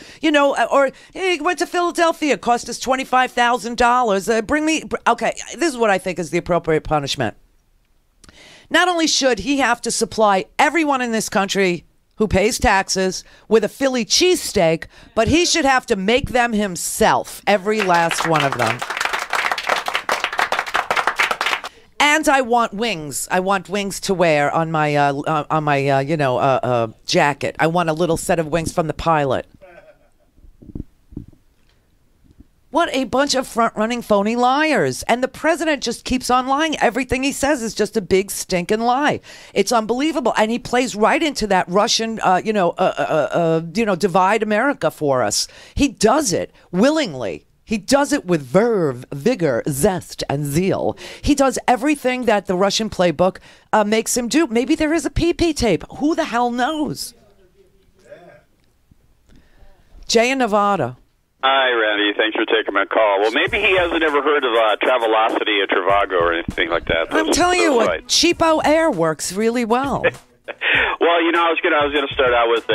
or hey, went to Philadelphia, cost us $25,000. Bring me. Okay, this is what I think is the appropriate punishment. Not only should he have to supply everyone in this country who pays taxes with a Philly cheesesteak, but he should have to make them himself, every last one of them. And I want wings. I want wings to wear on my jacket. I want a little set of wings from the pilot. What a bunch of front-running phony liars. And the president just keeps on lying. Everything he says is just a big stinking lie. It's unbelievable. And he plays right into that Russian, divide America for us. He does it willingly. He does it with verve, vigor, zest, and zeal. He does everything that the Russian playbook makes him do. Maybe there is a PP tape. Who the hell knows? Jay in Nevada. Hi, Randy. Thanks for taking my call. Well, maybe he hasn't ever heard of Travelocity at Travago or anything like that. I'm telling you what, cheapo air works really well. Well, you know, I was gonna start out with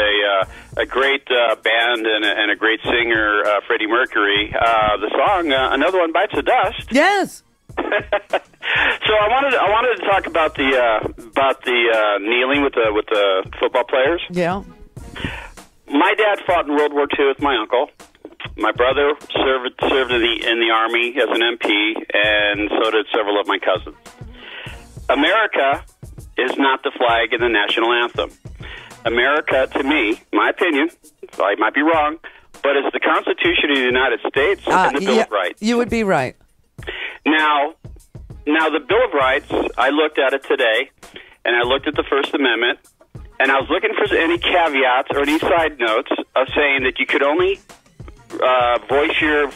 a great band and a great singer, Freddie Mercury. The song "Another One Bites the Dust." Yes. So I wanted to talk about the kneeling with the football players. Yeah. My dad fought in World War II with my uncle. My brother served in the Army as an MP, and so did several of my cousins. America is not the flag and the national anthem. America, to me, my opinion, I might be wrong, but it's the Constitution of the United States and the Bill of Rights. You would be right. Now, the Bill of Rights, I looked at it today, and I looked at the First Amendment, and I was looking for any caveats or any side notes of saying that you could only voice your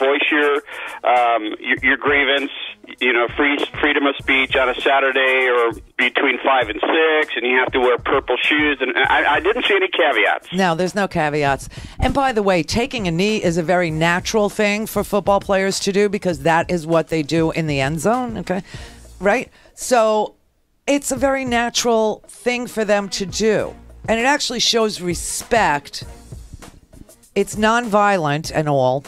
grievance, you know, freedom of speech on a Saturday or between 5 and 6, and you have to wear purple shoes. And I didn't see any caveats. No, there's no caveats. And by the way, taking a knee is a very natural thing for football players to do because that is what they do in the end zone. Okay, right? So it's a very natural thing for them to do, and it actually shows respect. It's nonviolent and all.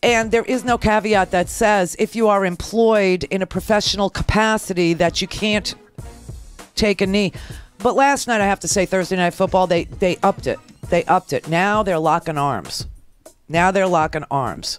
And there is no caveat that says if you are employed in a professional capacity that you can't take a knee. But last night, I have to say, Thursday Night Football, they upped it. They upped it. Now they're locking arms. Now they're locking arms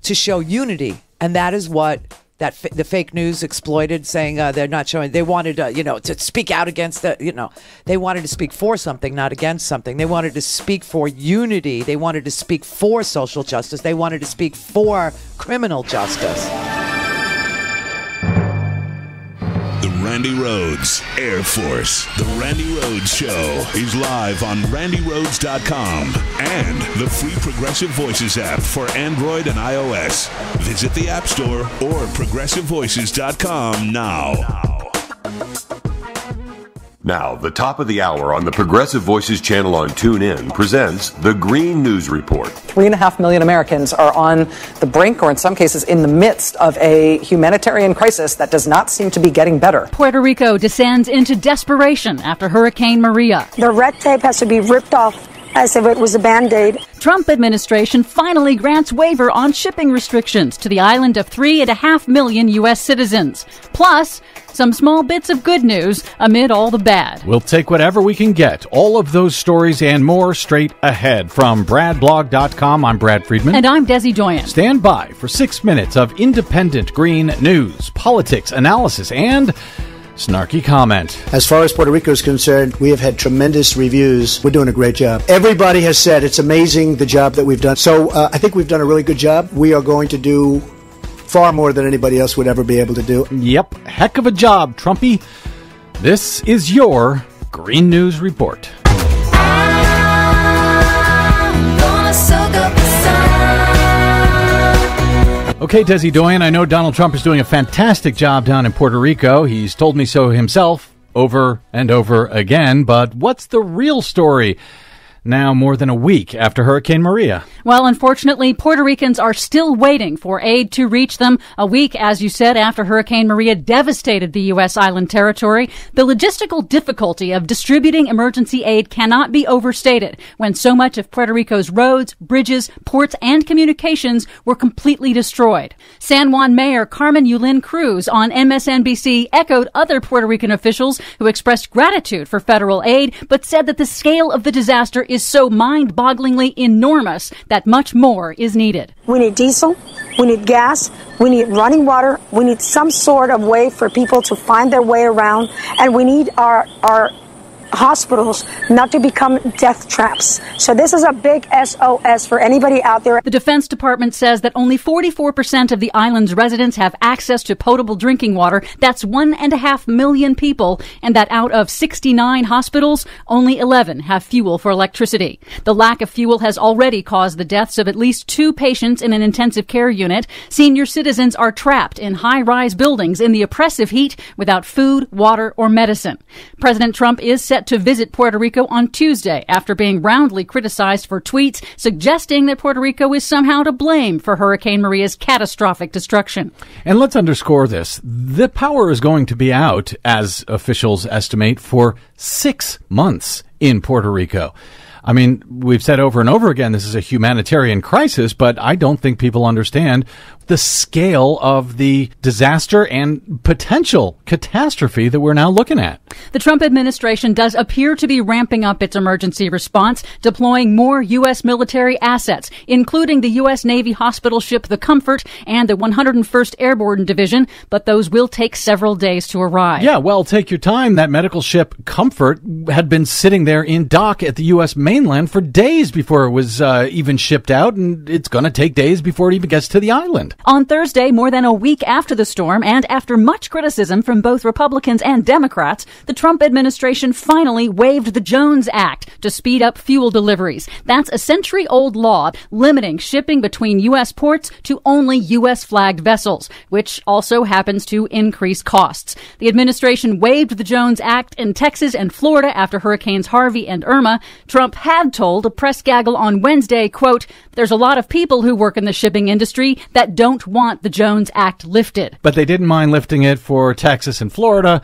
to show unity. And that is what the fake news exploited, saying they're not showing. They wanted to speak out against they wanted to speak for something, not against something. They wanted to speak for unity. They wanted to speak for social justice. They wanted to speak for criminal justice. The Randi Rhodes Air Force. The Randi Rhodes Show is live on RandiRhodes.com and the free Progressive Voices app for Android and iOS. Visit the App Store or ProgressiveVoices.com now. Now, the top of the hour on the Progressive Voices channel on TuneIn presents the Green News Report. 3.5 million Americans are on the brink, or in some cases in the midst of a humanitarian crisis that does not seem to be getting better. Puerto Rico descends into desperation after Hurricane Maria. The red tape has to be ripped off as if it was a Band-Aid. Trump administration finally grants waiver on shipping restrictions to the island of 3.5 million U.S. citizens. Plus, some small bits of good news amid all the bad. We'll take whatever we can get. All of those stories and more straight ahead. From BradBlog.com, I'm Brad Friedman. And I'm Desi Doyen. Stand by for 6 minutes of independent green news, politics, analysis, and snarky comment. As far as Puerto Rico is concerned, we have had tremendous reviews. We're doing a great job. Everybody has said it's amazing the job that we've done. So I think we've done a really good job. We are going to do far more than anybody else would ever be able to do. Yep. Heck of a job, Trumpy. This is your Green News Report. Okay, Desi Doyen, I know Donald Trump is doing a fantastic job down in Puerto Rico. He's told me so himself over and over again. But what's the real story now more than a week after Hurricane Maria? Well, unfortunately, Puerto Ricans are still waiting for aid to reach them. A week, as you said, after Hurricane Maria devastated the U.S. island territory. The logistical difficulty of distributing emergency aid cannot be overstated when so much of Puerto Rico's roads, bridges, ports, and communications were completely destroyed. San Juan Mayor Carmen Yulín Cruz on MSNBC echoed other Puerto Rican officials who expressed gratitude for federal aid, but said that the scale of the disaster is so mind-bogglingly enormous that much more is needed. We need diesel, we need gas, we need running water, we need some sort of way for people to find their way around, and we need our hospitals not to become death traps. So this is a big SOS for anybody out there. The Defense Department says that only 44% of the island's residents have access to potable drinking water. That's 1.5 million people, and that out of 69 hospitals, only 11 have fuel for electricity. The lack of fuel has already caused the deaths of at least 2 patients in an intensive care unit. Senior citizens are trapped in high-rise buildings in the oppressive heat without food, water, or medicine. President Trump is set set to visit Puerto Rico on Tuesday after being roundly criticized for tweets suggesting that Puerto Rico is somehow to blame for Hurricane Maria's catastrophic destruction. And let's underscore this. The power is going to be out, as officials estimate, for 6 months in Puerto Rico. I mean, we've said over and over again, this is a humanitarian crisis, but I don't think people understand the scale of the disaster and potential catastrophe that we're now looking at. The Trump administration does appear to be ramping up its emergency response, deploying more U.S. military assets, including the U.S. Navy hospital ship the Comfort and the 101st Airborne Division, but those will take several days to arrive. Yeah, well, take your time. That medical ship Comfort had been sitting there in dock at the U.S. mainland for days before it was even shipped out, and it's going to take days before it even gets to the island. On Thursday, more than a week after the storm and after much criticism from both Republicans and Democrats, the Trump administration finally waived the Jones Act to speed up fuel deliveries. That's a century-old law limiting shipping between U.S. ports to only U.S.-flagged vessels, which also happens to increase costs. The administration waived the Jones Act in Texas and Florida after Hurricanes Harvey and Irma. Trump had told a press gaggle on Wednesday, quote, "There's a lot of people who work in the shipping industry that don't want the Jones Act lifted." But they didn't mind lifting it for Texas and Florida,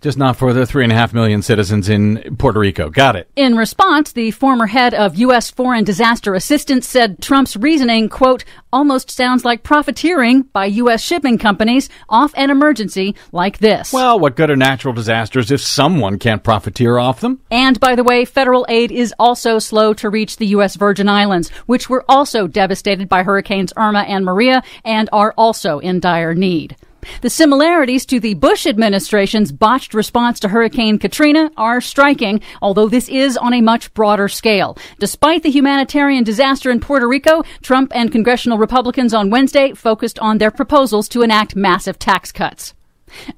just not for the 3.5 million citizens in Puerto Rico. Got it. In response, the former head of U.S. Foreign Disaster Assistance said Trump's reasoning, quote, "almost sounds like profiteering by U.S. shipping companies off an emergency like this." Well, what good are natural disasters if someone can't profiteer off them? And by the way, federal aid is also slow to reach the U.S. Virgin Islands, which were also devastated by Hurricanes Irma and Maria and are also in dire need. The similarities to the Bush administration's botched response to Hurricane Katrina are striking, although this is on a much broader scale. Despite the humanitarian disaster in Puerto Rico, Trump and congressional Republicans on Wednesday focused on their proposals to enact massive tax cuts.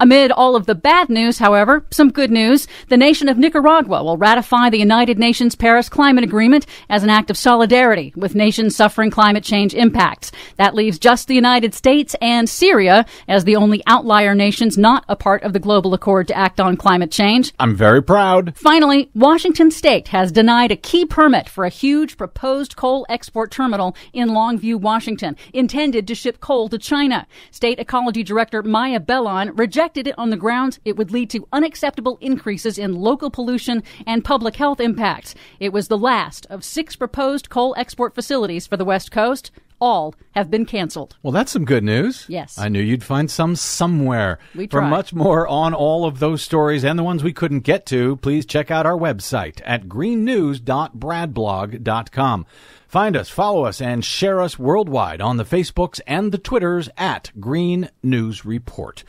Amid all of the bad news, however, some good news. The nation of Nicaragua will ratify the United Nations Paris Climate Agreement as an act of solidarity with nations suffering climate change impacts. That leaves just the United States and Syria as the only outlier nations not a part of the global accord to act on climate change. I'm very proud. Finally, Washington State has denied a key permit for a huge proposed coal export terminal in Longview, Washington, intended to ship coal to China. State Ecology Director Maya Bellon rejected it on the grounds it would lead to unacceptable increases in local pollution and public health impacts. It was the last of 6 proposed coal export facilities for the West Coast. All have been canceled. Well, that's some good news. Yes. I knew you'd find some somewhere. We For tried. much more on all of those stories and the ones we couldn't get to, please check out our website at greennews.bradblog.com. Find us, follow us, and share us worldwide on the Facebooks and the Twitters at Green News Report.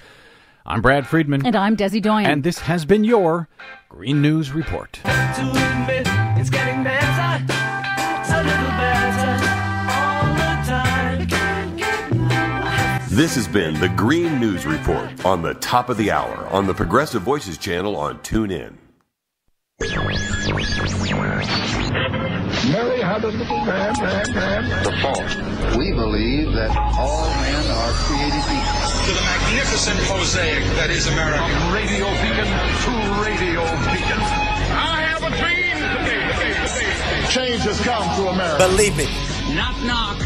I'm Brad Friedman. And I'm Desi Doyen. And this has been your Green News Report. To admit it's getting better, a little better all the time. This has been the Green News Report on the top of the hour on the Progressive Voices channel on TuneIn. Mary had a little man. The fault. We believe that all men are created equal. To the magnificent mosaic that is America. From radio beacon to radio beacon. I have a dream today. Change has come to America. Believe me. Knock, knock.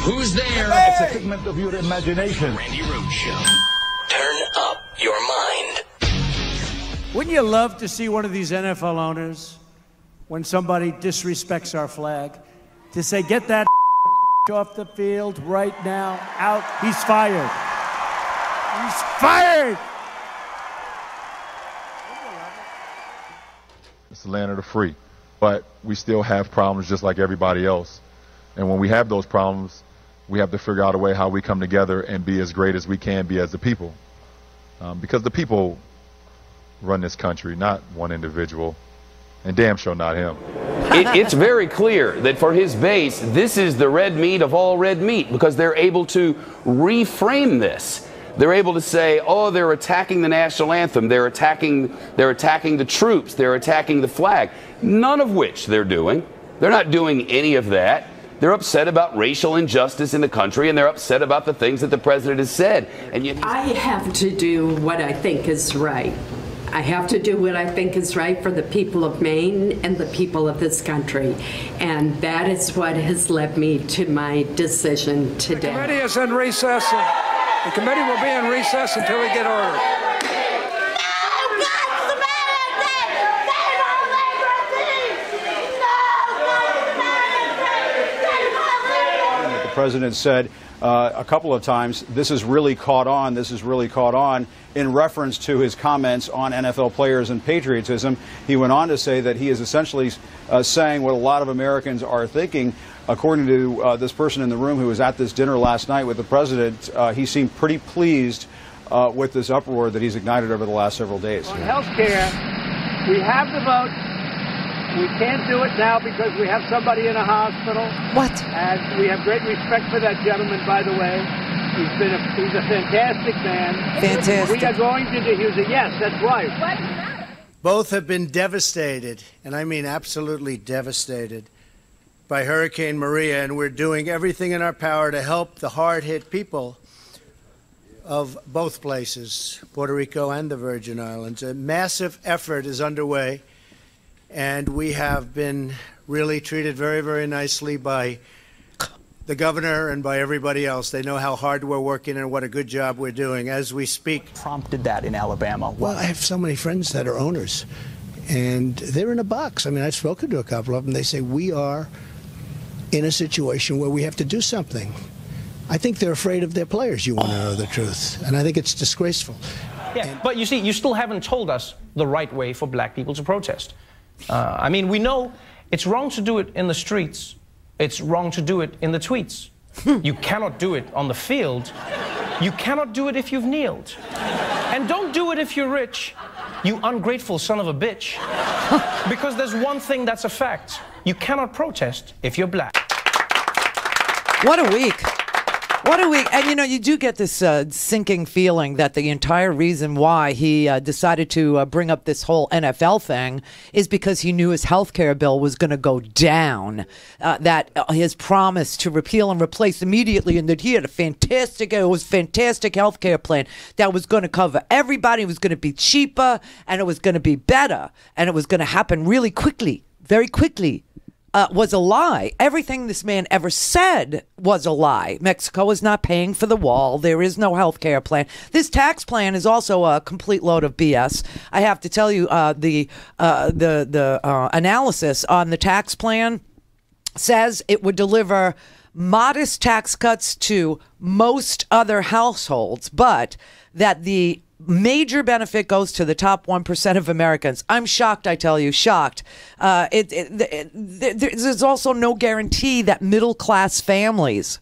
Who's there? Hey! It's a figment of your imagination. Randi Rhodes Show. Turn up your mind. Wouldn't you love to see one of these NFL owners, when somebody disrespects our flag, to say, get that off the field right now, out, he's fired. He's fired! It's the land of the free, but we still have problems just like everybody else. And when we have those problems, we have to figure out a way how we come together and be as great as we can be as the people. Because the people run this country, not one individual, and damn sure not him. It's very clear that for his base, this is the red meat of all red meat, because they're able to reframe this. They're able to say, oh, they're attacking the national anthem, they're attacking the troops, they're attacking the flag. None of which they're doing. They're not doing any of that. They're upset about racial injustice in the country, and they're upset about the things that the president has said. And I have to do what I think is right. I have to do what I think is right for the people of Maine and the people of this country. And that is what has led me to my decision today. The committee is in recess. The committee will be in recess until we get order. The president said a couple of times, this has really caught on, in reference to his comments on NFL players and patriotism. He went on to say that he is essentially saying what a lot of Americans are thinking. According to this person in the room who was at this dinner last night with the president, he seemed pretty pleased with this uproar that he's ignited over the last several days. On health care, we have the vote. We can't do it now because we have somebody in a hospital. What? And we have great respect for that gentleman, by the way. He's a fantastic man. Fantastic. We are going to diffuse it. Yes, that's right. Both have been devastated, and I mean absolutely devastated, by Hurricane Maria, and we're doing everything in our power to help the hard-hit people of both places, Puerto Rico and the Virgin Islands. A massive effort is underway, and we have been really treated very, very nicely by the governor and by everybody else. They know how hard we're working and what a good job we're doing as we speak. Prompted that in Alabama? Well, I have so many friends that are owners, and they're in a box. I mean, I've spoken to a couple of them. They say, we are in a situation where we have to do something. I think they're afraid of their players, you want to know the truth, and I think it's disgraceful. Yeah, but you see, you still haven't told us the right way for black people to protest. I mean, we know it's wrong to do it in the streets. It's wrong to do it in the tweets. You cannot do it on the field. You cannot do it if you've kneeled. And don't do it if you're rich, you ungrateful son of a bitch. Because there's one thing that's a fact. You cannot protest if you're black. What a week. What a week. And, you know, you do get this sinking feeling that the entire reason why he decided to bring up this whole NFL thing is because he knew his health care bill was going to go down, that his promise to repeal and replace immediately, and that he had a fantastic health care plan that was going to cover everybody. It was going to be cheaper, and it was going to be better, and it was going to happen really quickly, very quickly. Was a lie. Everything this man ever said was a lie. Mexico is not paying for the wall. There is no health care plan. This tax plan is also a complete load of BS. I have to tell you, the analysis on the tax plan says it would deliver modest tax cuts to most other households, but that the major benefit goes to the top 1% of Americans. I'm shocked, I tell you, shocked. There's also no guarantee that middle-class families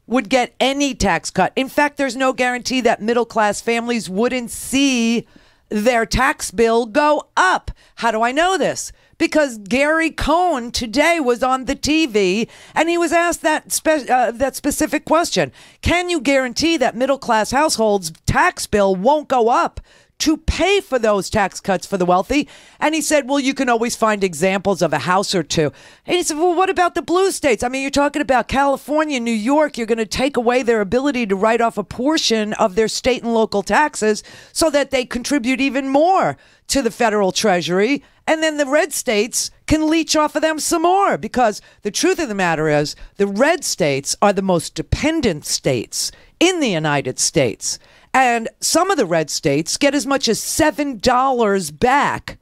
would get any tax cut. In fact, there's no guarantee that middle-class families wouldn't see their tax bill go up. How do I know this? Because Gary Cohn today was on the TV and he was asked that specific question. Can you guarantee that middle-class households' tax bill won't go up to pay for those tax cuts for the wealthy? And he said, well, you can always find examples of a house or two. And he said, well, what about the blue states? I mean, you're talking about California, New York. You're going to take away their ability to write off a portion of their state and local taxes so that they contribute even more to the federal treasury. And then the red states can leech off of them some more, because the truth of the matter is the red states are the most dependent states in the United States. And some of the red states get as much as $7 back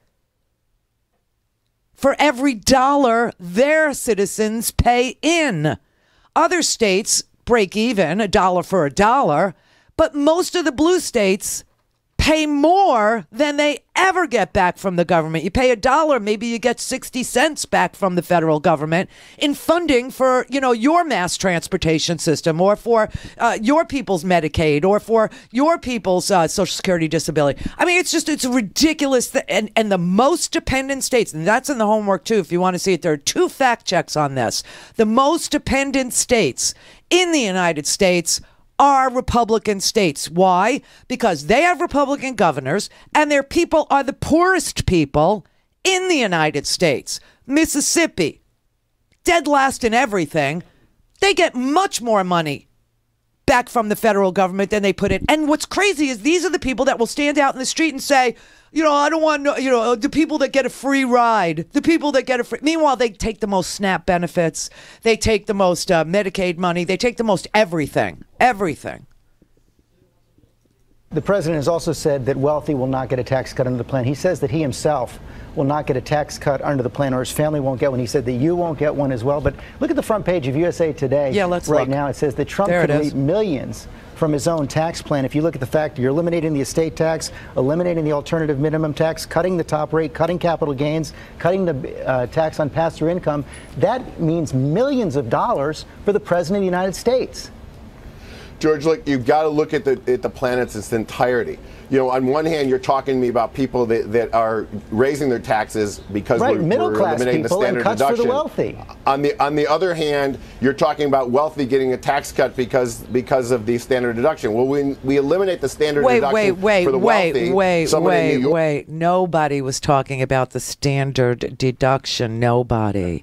for every dollar their citizens pay in. Other states break even, a dollar for a dollar, but most of the blue states pay more than they ever get back from the government. You pay $1, maybe you get 60 cents back from the federal government in funding for, you know, your mass transportation system, or for your people's Medicaid, or for your people's Social Security disability. I mean, it's ridiculous. And the most dependent states, and that's in the homework too, if you want to see it, there are 2 fact checks on this. The most dependent states in the United States are Republican states. Why? Because they have Republican governors and their people are the poorest people in the United States. Mississippi, dead last in everything. They get much more money back from the federal government than they put in. And what's crazy is these are the people that will stand out in the street and say, you know, I don't want no, you know, the people that get a free ride, the people that get a free. Meanwhile, they take the most SNAP benefits. They take the most Medicaid money. They take the most everything. Everything. The president has also said that wealthy will not get a tax cut under the plan. He says that he himself will not get a tax cut under the plan, or his family won't get one. He said that you won't get one as well. But look at the front page of USA Today. Yeah, let's right look. now. It says that Trump could reap millions from his own tax plan. If you look at the fact you're eliminating the estate tax, eliminating the alternative minimum tax, cutting the top rate, cutting capital gains, cutting the tax on pass-through income, that means millions of dollars for the president of the United States. George, look, you've got to look at the plan in its entirety. You know, on one hand, you're talking to me about people that are raising their taxes because we're eliminating the standard deduction. For the wealthy. On the other hand, you're talking about wealthy getting a tax cut because of the standard deduction. Well, when we eliminate the standard deduction for the wealthy, wait. Nobody was talking about the standard deduction. Nobody.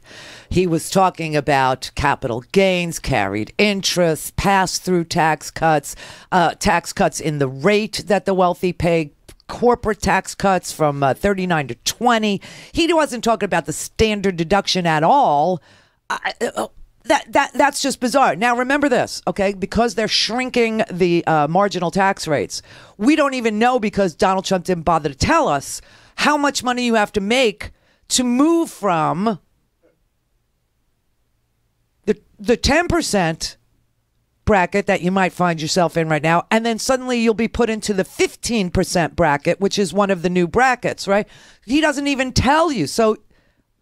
He was talking about capital gains, carried interest, pass-through tax cuts in the rate that the wealthy pay, corporate tax cuts from 39 to 20. He wasn't talking about the standard deduction at all. That's just bizarre. Now, remember this, okay? Because they're shrinking the marginal tax rates. We don't even know, because Donald Trump didn't bother to tell us, how much money you have to make to move from the 10% bracket that you might find yourself in right now, and then suddenly you'll be put into the 15% bracket, which is one of the new brackets, right? He doesn't even tell you. So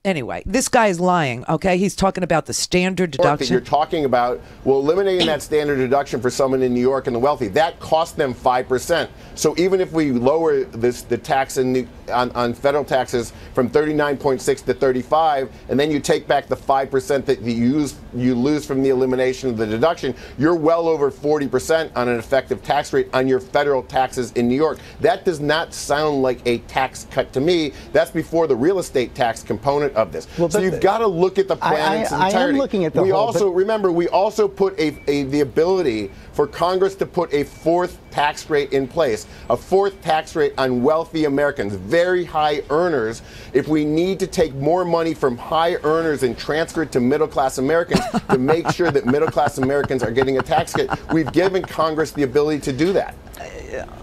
anyway, this guy is lying, okay? He's talking about the standard deduction. You're talking about, well, eliminating that standard deduction for someone in New York and the wealthy, that cost them 5%. So even if we lower the tax on federal taxes from 39.6 to 35, and then you take back the 5% that you lose from the elimination of the deduction, you're well over 40% on an effective tax rate on your federal taxes in New York. That does not sound like a tax cut to me. That's before the real estate tax component of this. Well, so you've got to look at the plan in its entirety. I am looking at the whole, remember, we also put the ability for Congress to put a fourth tax rate in place, a fourth tax rate on wealthy Americans, very high earners. If we need to take more money from high earners and transfer it to middle-class Americans to make sure that middle-class Americans are getting a tax cut, we've given Congress the ability to do that.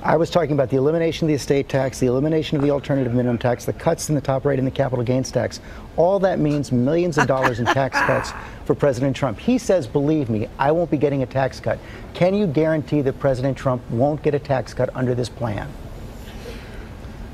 I was talking about the elimination of the estate tax, the elimination of the alternative minimum tax, the cuts in the top rate and the capital gains tax. All that means millions of dollars in tax cuts for President Trump. He says, believe me, I won't be getting a tax cut. Can you guarantee that President Trump won't get a tax cut under this plan?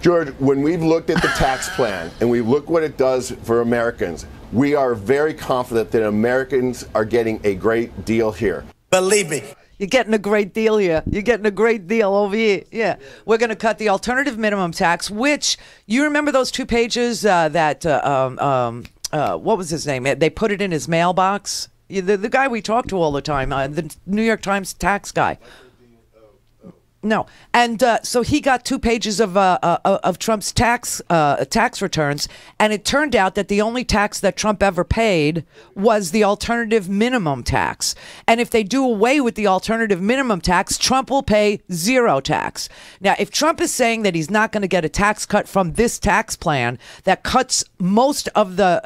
George, when we've looked at the tax plan and we look what it does for Americans, we are very confident that Americans are getting a great deal here. Believe me. You're getting a great deal here. You're getting a great deal over here. Yeah. We're going to cut the alternative minimum tax, which, you remember those 2 pages that, what was his name? They put it in his mailbox. The guy we talk to all the time, the New York Times tax guy. No, and so he got 2 pages of Trump's tax returns, and it turned out that the only tax that Trump ever paid was the alternative minimum tax. And if they do away with the alternative minimum tax, Trump will pay 0 tax. Now, if Trump is saying that he's not going to get a tax cut from this tax plan that cuts most of the,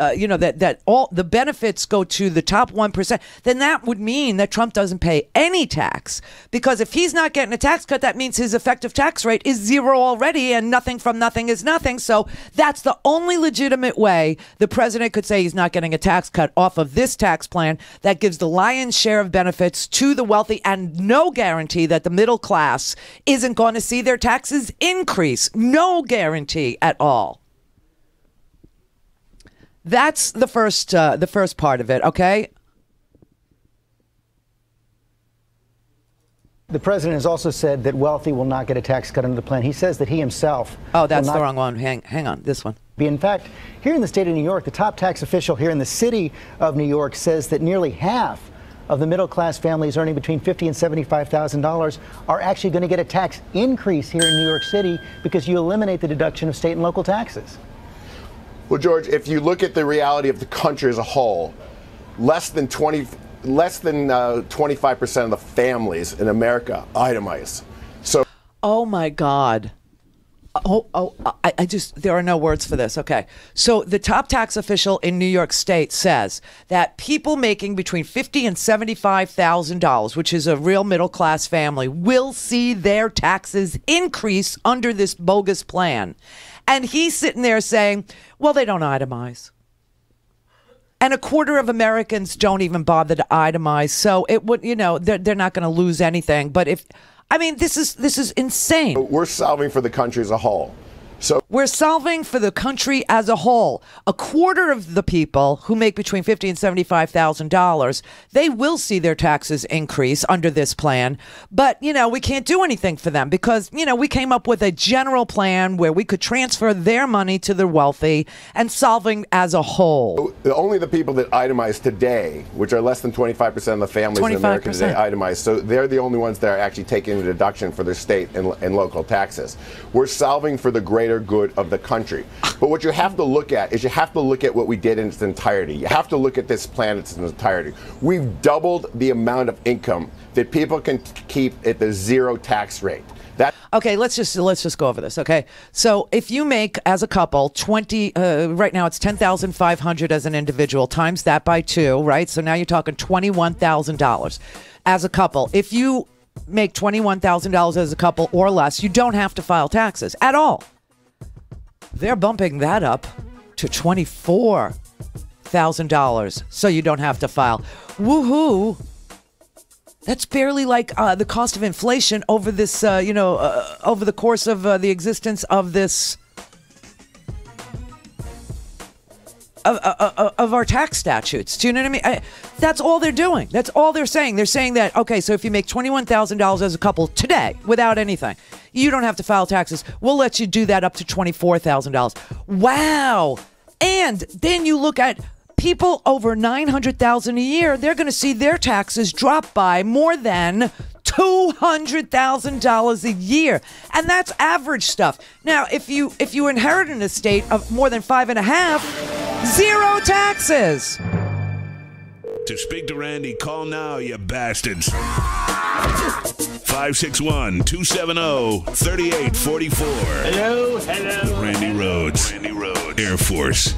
that all the benefits go to the top 1%, then that would mean that Trump doesn't pay any tax, because if he's not getting a tax cut, that means his effective tax rate is 0 already, and nothing from nothing is nothing. So that's the only legitimate way the president could say he's not getting a tax cut off of this tax plan that gives the lion's share of benefits to the wealthy and no guarantee that the middle class isn't going to see their taxes increase. No guarantee at all. That's the first part of it, okay? The president has also said that wealthy will not get a tax cut under the plan. He says that he himself... Oh, that's the wrong one. Hang on. This one. In fact, here in the state of New York, the top tax official here in the city of New York says that nearly half of the middle-class families earning between $50,000 and $75,000 are actually going to get a tax increase here in New York City because you eliminate the deduction of state and local taxes. Well, George, if you look at the reality of the country as a whole, less than 20 less than 25% of the families in America itemize. So, oh my God. I just, there are no words for this. Okay. So the top tax official in New York State says that people making between $50,000 and $75,000, which is a real middle class family, will see their taxes increase under this bogus plan. And he's sitting there saying, well, they don't itemize. And a quarter of Americans don't even bother to itemize. So it would, you know, they're not going to lose anything. But if, I mean, this is insane. we're solving for the country as a whole. So we're solving for the country as a whole. A quarter of the people who make between $50,000 and $75,000, they will see their taxes increase under this plan. But, you know, we can't do anything for them because, you know, we came up with a general plan where we could transfer their money to the wealthy and solving as a whole. Only the people that itemize today, which are less than 25% of the families in America today, itemize. So they're the only ones that are actually taking a deduction for their state and local taxes. We're solving for the greater good of the country. But what you have to look at is you have to look at what we did in its entirety. You have to look at this plan in its entirety. We've doubled the amount of income that people can keep at the zero tax rate. Okay, let's just go over this. Okay, so if you make as a couple right now it's $10,500 as an individual, times that by 2, right? So now you're talking $21,000 as a couple. If you make $21,000 as a couple or less, you don't have to file taxes at all. They're bumping that up to $24,000, so you don't have to file. Woohoo! That's barely like the cost of inflation over this, over the course of the existence of this, of our tax statutes. Do you know what I mean? That's all they're doing. That's all they're saying. They're saying that, okay, so if you make $21,000 as a couple today without anything, you don't have to file taxes. We'll let you do that up to $24,000. Wow. And then you look at people over $900,000 a year, they're going to see their taxes drop by more than $200,000 a year. And that's average stuff. Now, if you inherit an estate of more than 5.5, zero taxes. To speak to Randi, call now, you bastards. 561-270-3844. Hello. The Randi Rhodes Air Force.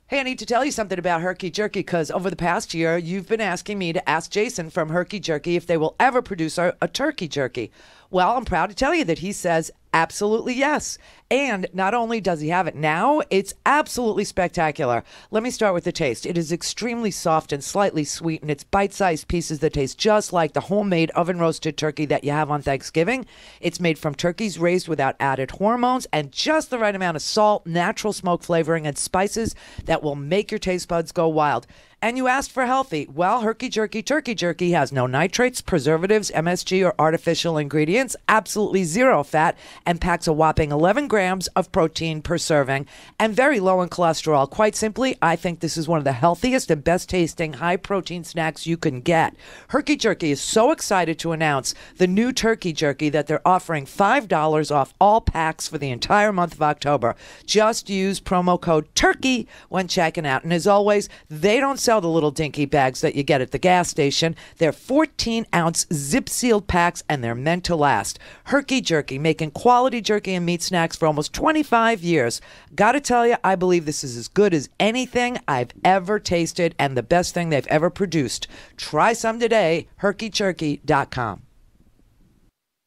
Hey, I need to tell you something about Herky Jerky because over the past year, you've been asking me to ask Jason from Herky Jerky if they will ever produce a turkey jerky. Well, I'm proud to tell you that he says absolutely yes. And not only does he have it now, it's absolutely spectacular. Let me start with the taste. It is extremely soft and slightly sweet, and it's bite-sized pieces that taste just like the homemade oven-roasted turkey that you have on Thanksgiving. It's made from turkeys raised without added hormones and just the right amount of salt, natural smoke flavoring, and spices that will make your taste buds go wild. And you asked for healthy. Well, Herky Jerky Turkey Jerky has no nitrates, preservatives, MSG, or artificial ingredients, absolutely zero fat, and packs a whopping 11 grams of protein per serving, and very low in cholesterol. Quite simply, I think this is one of the healthiest and best tasting high protein snacks you can get. Herky Jerky is so excited to announce the new Turkey Jerky that they're offering $5 off all packs for the entire month of October. Just use promo code TURKEY when checking out. And as always, they don't sell the little dinky bags that you get at the gas station. They're 14-ounce zip-sealed packs, and they're meant to last. Herky Jerky, making quality jerky and meat snacks for almost 25 years. Gotta tell you, I believe this is as good as anything I've ever tasted and the best thing they've ever produced. Try some today, herkyjerky.com.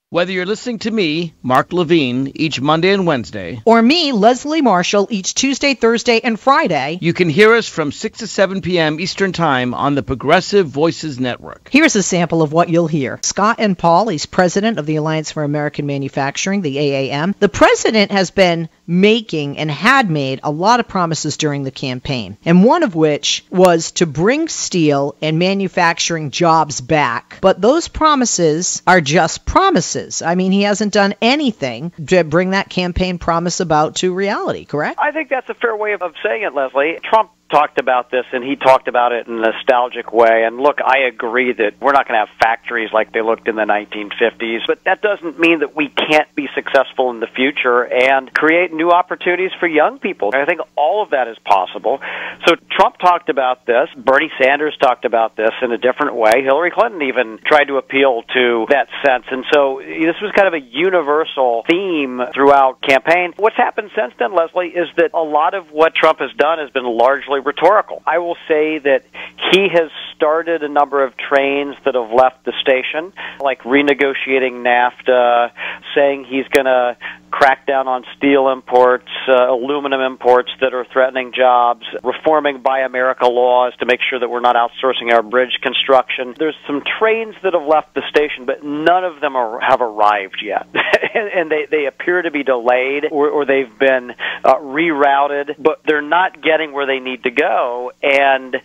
Whether you're listening to me, Mark Levine, each Monday and Wednesday, or me, Leslie Marshall, each Tuesday, Thursday, and Friday, you can hear us from 6 to 7 p.m. Eastern Time on the Progressive Voices Network. Here's a sample of what you'll hear. Scott and Paul, he's president of the Alliance for American Manufacturing, the AAM. The president has been making and had made a lot of promises during the campaign, and one of which was to bring steel and manufacturing jobs back. But those promises are just promises. I mean, he hasn't done anything to bring that campaign promise about to reality, correct? I think that's a fair way of saying it, Leslie. Trump talked about this, and he talked about it in a nostalgic way. And look, I agree that we're not going to have factories like they looked in the 1950s, but that doesn't mean that we can't be successful in the future and create new opportunities for young people. I think all of that is possible. So Trump talked about this. Bernie Sanders talked about this in a different way. Hillary Clinton even tried to appeal to that sense. And so this was kind of a universal theme throughout campaign. What's happened since then, Leslie, is that a lot of what Trump has done has been largely rhetorical. I will say that he has started a number of trains that have left the station, like renegotiating NAFTA, saying he's going to crack down on steel imports, aluminum imports that are threatening jobs, reforming Buy America laws to make sure that we're not outsourcing our bridge construction. There's some trains that have left the station, but none of them have arrived yet. and they appear to be delayed or they've been rerouted, but they're not getting where they need to go. And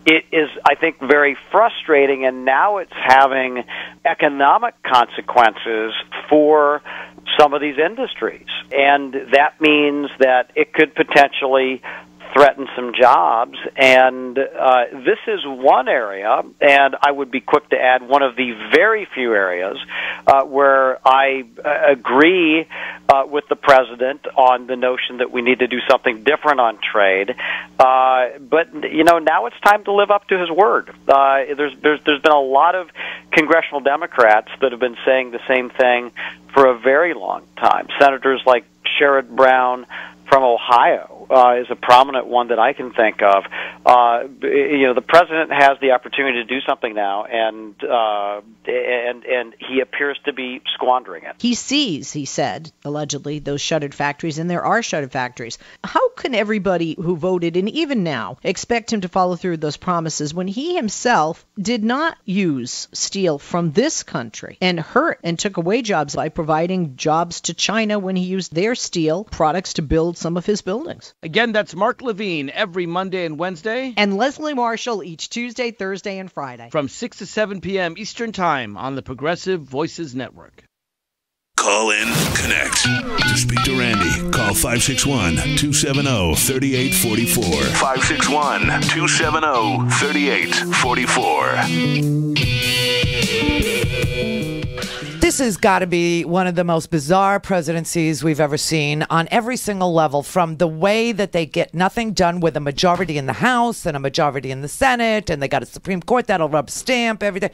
it is, I think, very frustrating, and now it's having economic consequences for some of these industries. And that means that it could potentially threaten some jobs, and this is one area, and I would be quick to add one of the very few areas where I agree with the president on the notion that we need to do something different on trade. But now it's time to live up to his word. There's been a lot of congressional Democrats that have been saying the same thing for a very long time. Senators like Sherrod Brown from Ohio is a prominent one that I can think of. The president has the opportunity to do something now, and he appears to be squandering it. He sees, he said, allegedly, those shuttered factories, and there are shuttered factories. How can everybody who voted, and even now, expect him to follow through with those promises when he himself did not use steel from this country and hurt and took away jobs by providing jobs to China when he used their steel products to build some of his buildings? Again, that's Mark Levine every Monday and Wednesday. And Leslie Marshall each Tuesday, Thursday, and Friday. From 6 to 7 p.m. Eastern Time on the Progressive Voices Network. Call in, connect. To speak to Randi, call 561-270-3844. 561-270-3844. This has got to be one of the most bizarre presidencies we've ever seen on every single level, from the way that they get nothing done with a majority in the House and a majority in the Senate, and they got a Supreme Court that'll rub stamp everything.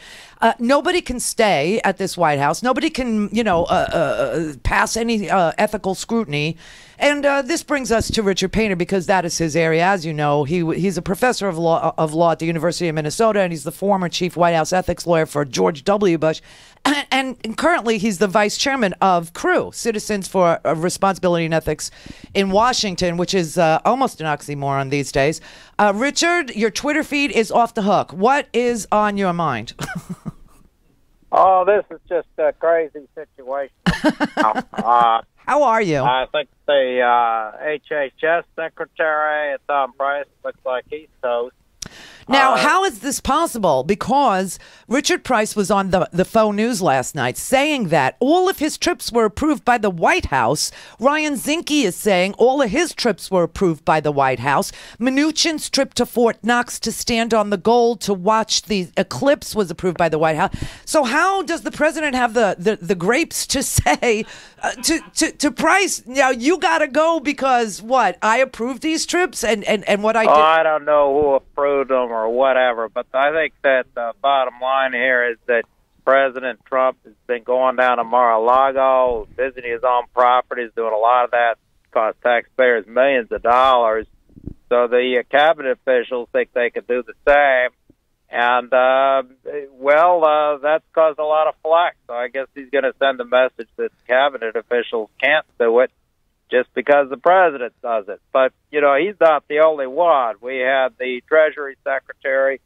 Nobody can stay at this White House. Nobody can, pass any ethical scrutiny. And this brings us to Richard Painter, because that is his area. As you know, he's a professor of law at the University of Minnesota, and he's the former chief White House ethics lawyer for George W. Bush. And currently, he's the vice chairman of CREW, Citizens for Responsibility and Ethics in Washington, which is almost an oxymoron these days. Richard, your Twitter feed is off the hook. What is on your mind? Oh, this is just a crazy situation. How are you? I think the HHS secretary, Tom Price, looks like he's toast. Now, how is this possible? Because Richard Price was on the faux news last night saying that all of his trips were approved by the White House. Ryan Zinke is saying all of his trips were approved by the White House. Mnuchin's trip to Fort Knox to stand on the gold to watch the eclipse was approved by the White House. So how does the president have the grapes to say to Price, now you got to go because what? I approved these trips and what I did? I don't know who approved them or whatever, but I think that the bottom line here is that President Trump has been going down to Mar-a-Lago, visiting his own properties, doing a lot of that, cost taxpayers millions of dollars. So the cabinet officials think they could do the same. And, that's caused a lot of flack. So I guess he's going to send a message that cabinet officials can't do it just because the president does it. But, he's not the only one. We had the Treasury Secretary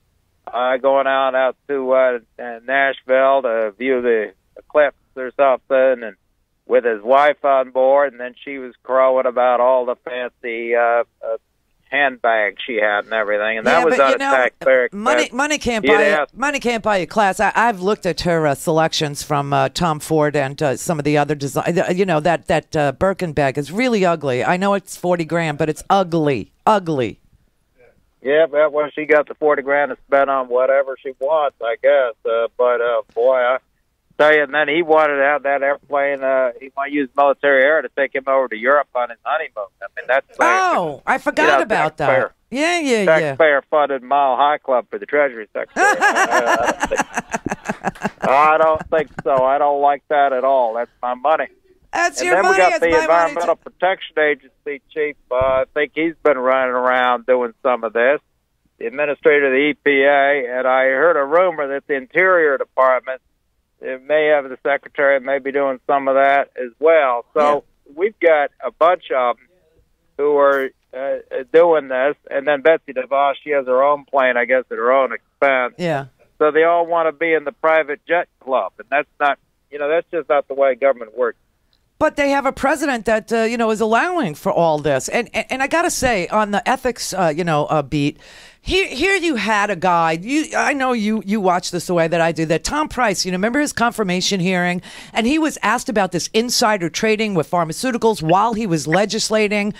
going out to Nashville to view the eclipse or something, and with his wife on board, and then she was crowing about all the fancy handbag she had and everything, and that was out of taxpayer expense. Money can't buy you class. I've looked at her selections from Tom Ford and some of the other design. That Birkin bag is really ugly. I know it's $40,000, but it's ugly. Yeah, well, she got the 40 grand to spend on whatever she wants, I guess. But boy, I tell you, and then he wanted to have that airplane. He wanted to use military air to take him over to Europe on his honeymoon. I mean, that's I forgot about that. Yeah. Taxpayer-funded Mile High Club for the Treasury Secretary. I don't think so. I don't like that at all. That's my money. That's your money. And then we got the Environmental Protection Agency chief. I think he's been running around doing some of this. The administrator of the EPA, and I heard a rumor that the Interior Department may have the secretary may be doing some of that as well. So we've got a bunch of them who are doing this, and then Betsy DeVos, she has her own plane, I guess, at her own expense. Yeah. So they all want to be in the private jet club, and that's not, that's just not the way government works. But they have a president that is allowing for all this, and I got to say, on the ethics beat, here you had a guy. I know you watch this the way that I do. That Tom Price, remember his confirmation hearing, and he was asked about this insider trading with pharmaceuticals while he was legislating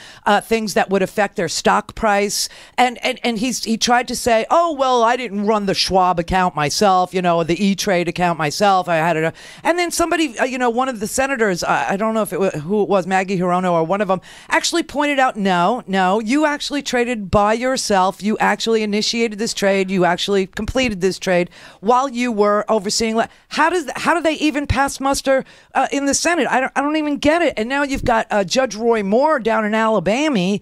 things that would affect their stock price, and he tried to say, oh well, I didn't run the Schwab account myself, the E-Trade account myself. I had it, and then somebody, one of the senators, I don't know who it was, Maggie Hirono or one of them, actually pointed out, no, you actually traded by yourself. You actually initiated this trade. You actually completed this trade while you were overseeing. How do they even pass muster in the Senate? I don't even get it. And now you've got Judge Roy Moore down in Alabama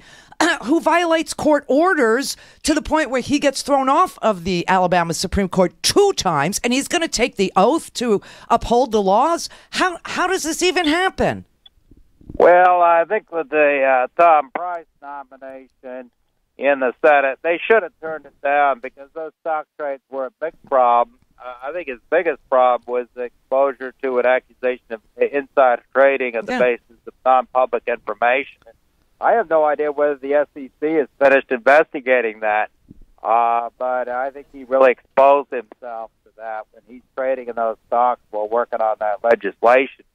who violates court orders to the point where he gets thrown off of the Alabama Supreme Court 2 times, and he's going to take the oath to uphold the laws. How does this even happen? Well, I think with the Tom Price nomination in the Senate, they should have turned it down because those stock trades were a big problem. I think his biggest problem was the exposure to an accusation of insider trading on the basis of non-public information. I have no idea whether the SEC has finished investigating that, but I think he really exposed himself to that when he's trading in those stocks while working on that legislation.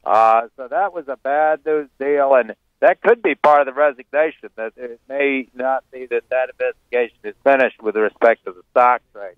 So that was a bad news deal, and that could be part of the resignation, that it may not be that investigation is finished with respect to the stock trade.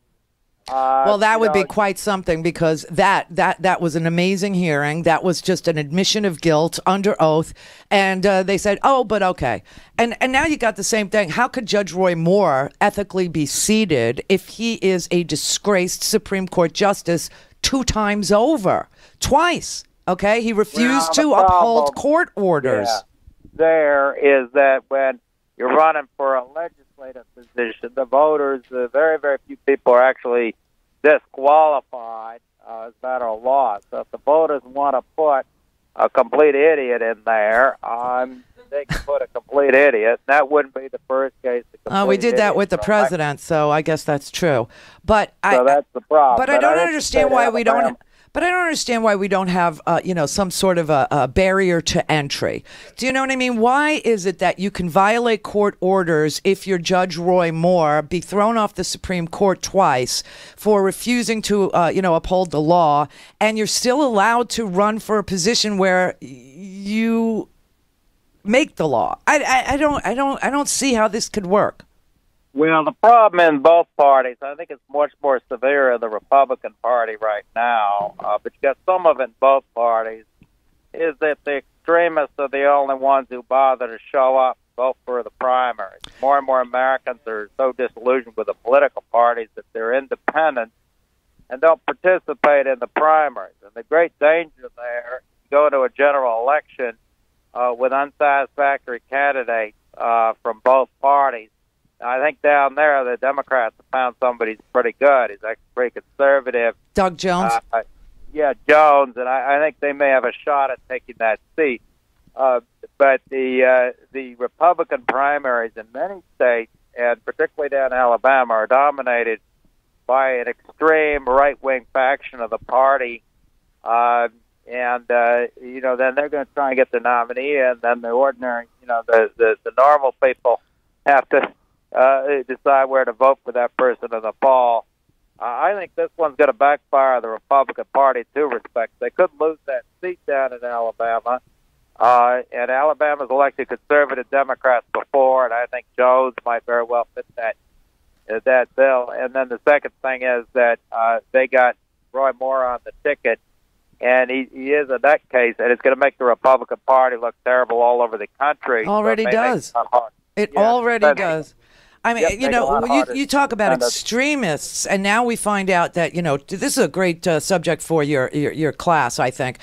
Well, that would be quite something, because that was an amazing hearing. That was just an admission of guilt under oath. And they said, oh, but okay. And now you got the same thing. How could Judge Roy Moore ethically be seated if he is a disgraced Supreme Court justice 2 times over? Twice. Okay? He refused to uphold court orders. Yeah, there is that when you're running for a legislative position, the voters, very, very few people are actually disqualified as a matter of law. So if the voters want to put a complete idiot in there, they can put a complete idiot. That wouldn't be the first case. We did that with the president, so I guess that's true. But so that's the problem. But I don't understand why we don't. But I don't understand why we don't have, some sort of a barrier to entry. Do you know what I mean? Why is it that you can violate court orders if you're Judge Roy Moore, be thrown off the Supreme Court twice for refusing to, uphold the law, and you're still allowed to run for a position where you make the law? I don't see how this could work. Well, the problem in both parties, I think it's much more severe in the Republican Party right now, but you got some of it in both parties, is that the extremists are the only ones who bother to show up and vote for the primaries. More and more Americans are so disillusioned with the political parties that they're independent and don't participate in the primaries. And the great danger there, you go to a general election with unsatisfactory candidates from both parties. I think down there the Democrats have found somebody who's pretty good. He's actually pretty conservative. Doug Jones? Yeah, Jones, and I think they may have a shot at taking that seat. But the Republican primaries in many states, and particularly down in Alabama, are dominated by an extreme right-wing faction of the party. Then they're going to try and get the nominee, and then the ordinary, the normal people have to decide where to vote for that person in the fall. I think this one's going to backfire the Republican Party in 2 respects. They could lose that seat down in Alabama, and Alabama's elected conservative Democrats before, and I think Jones might very well fit that that bill. And then the second thing is that they got Roy Moore on the ticket, and he is a nutcase, and it's going to make the Republican Party look terrible all over the country. Already does. It already does. I mean, you know, you talk about extremists, and now we find out that, you know, this is a great subject for your class, I think.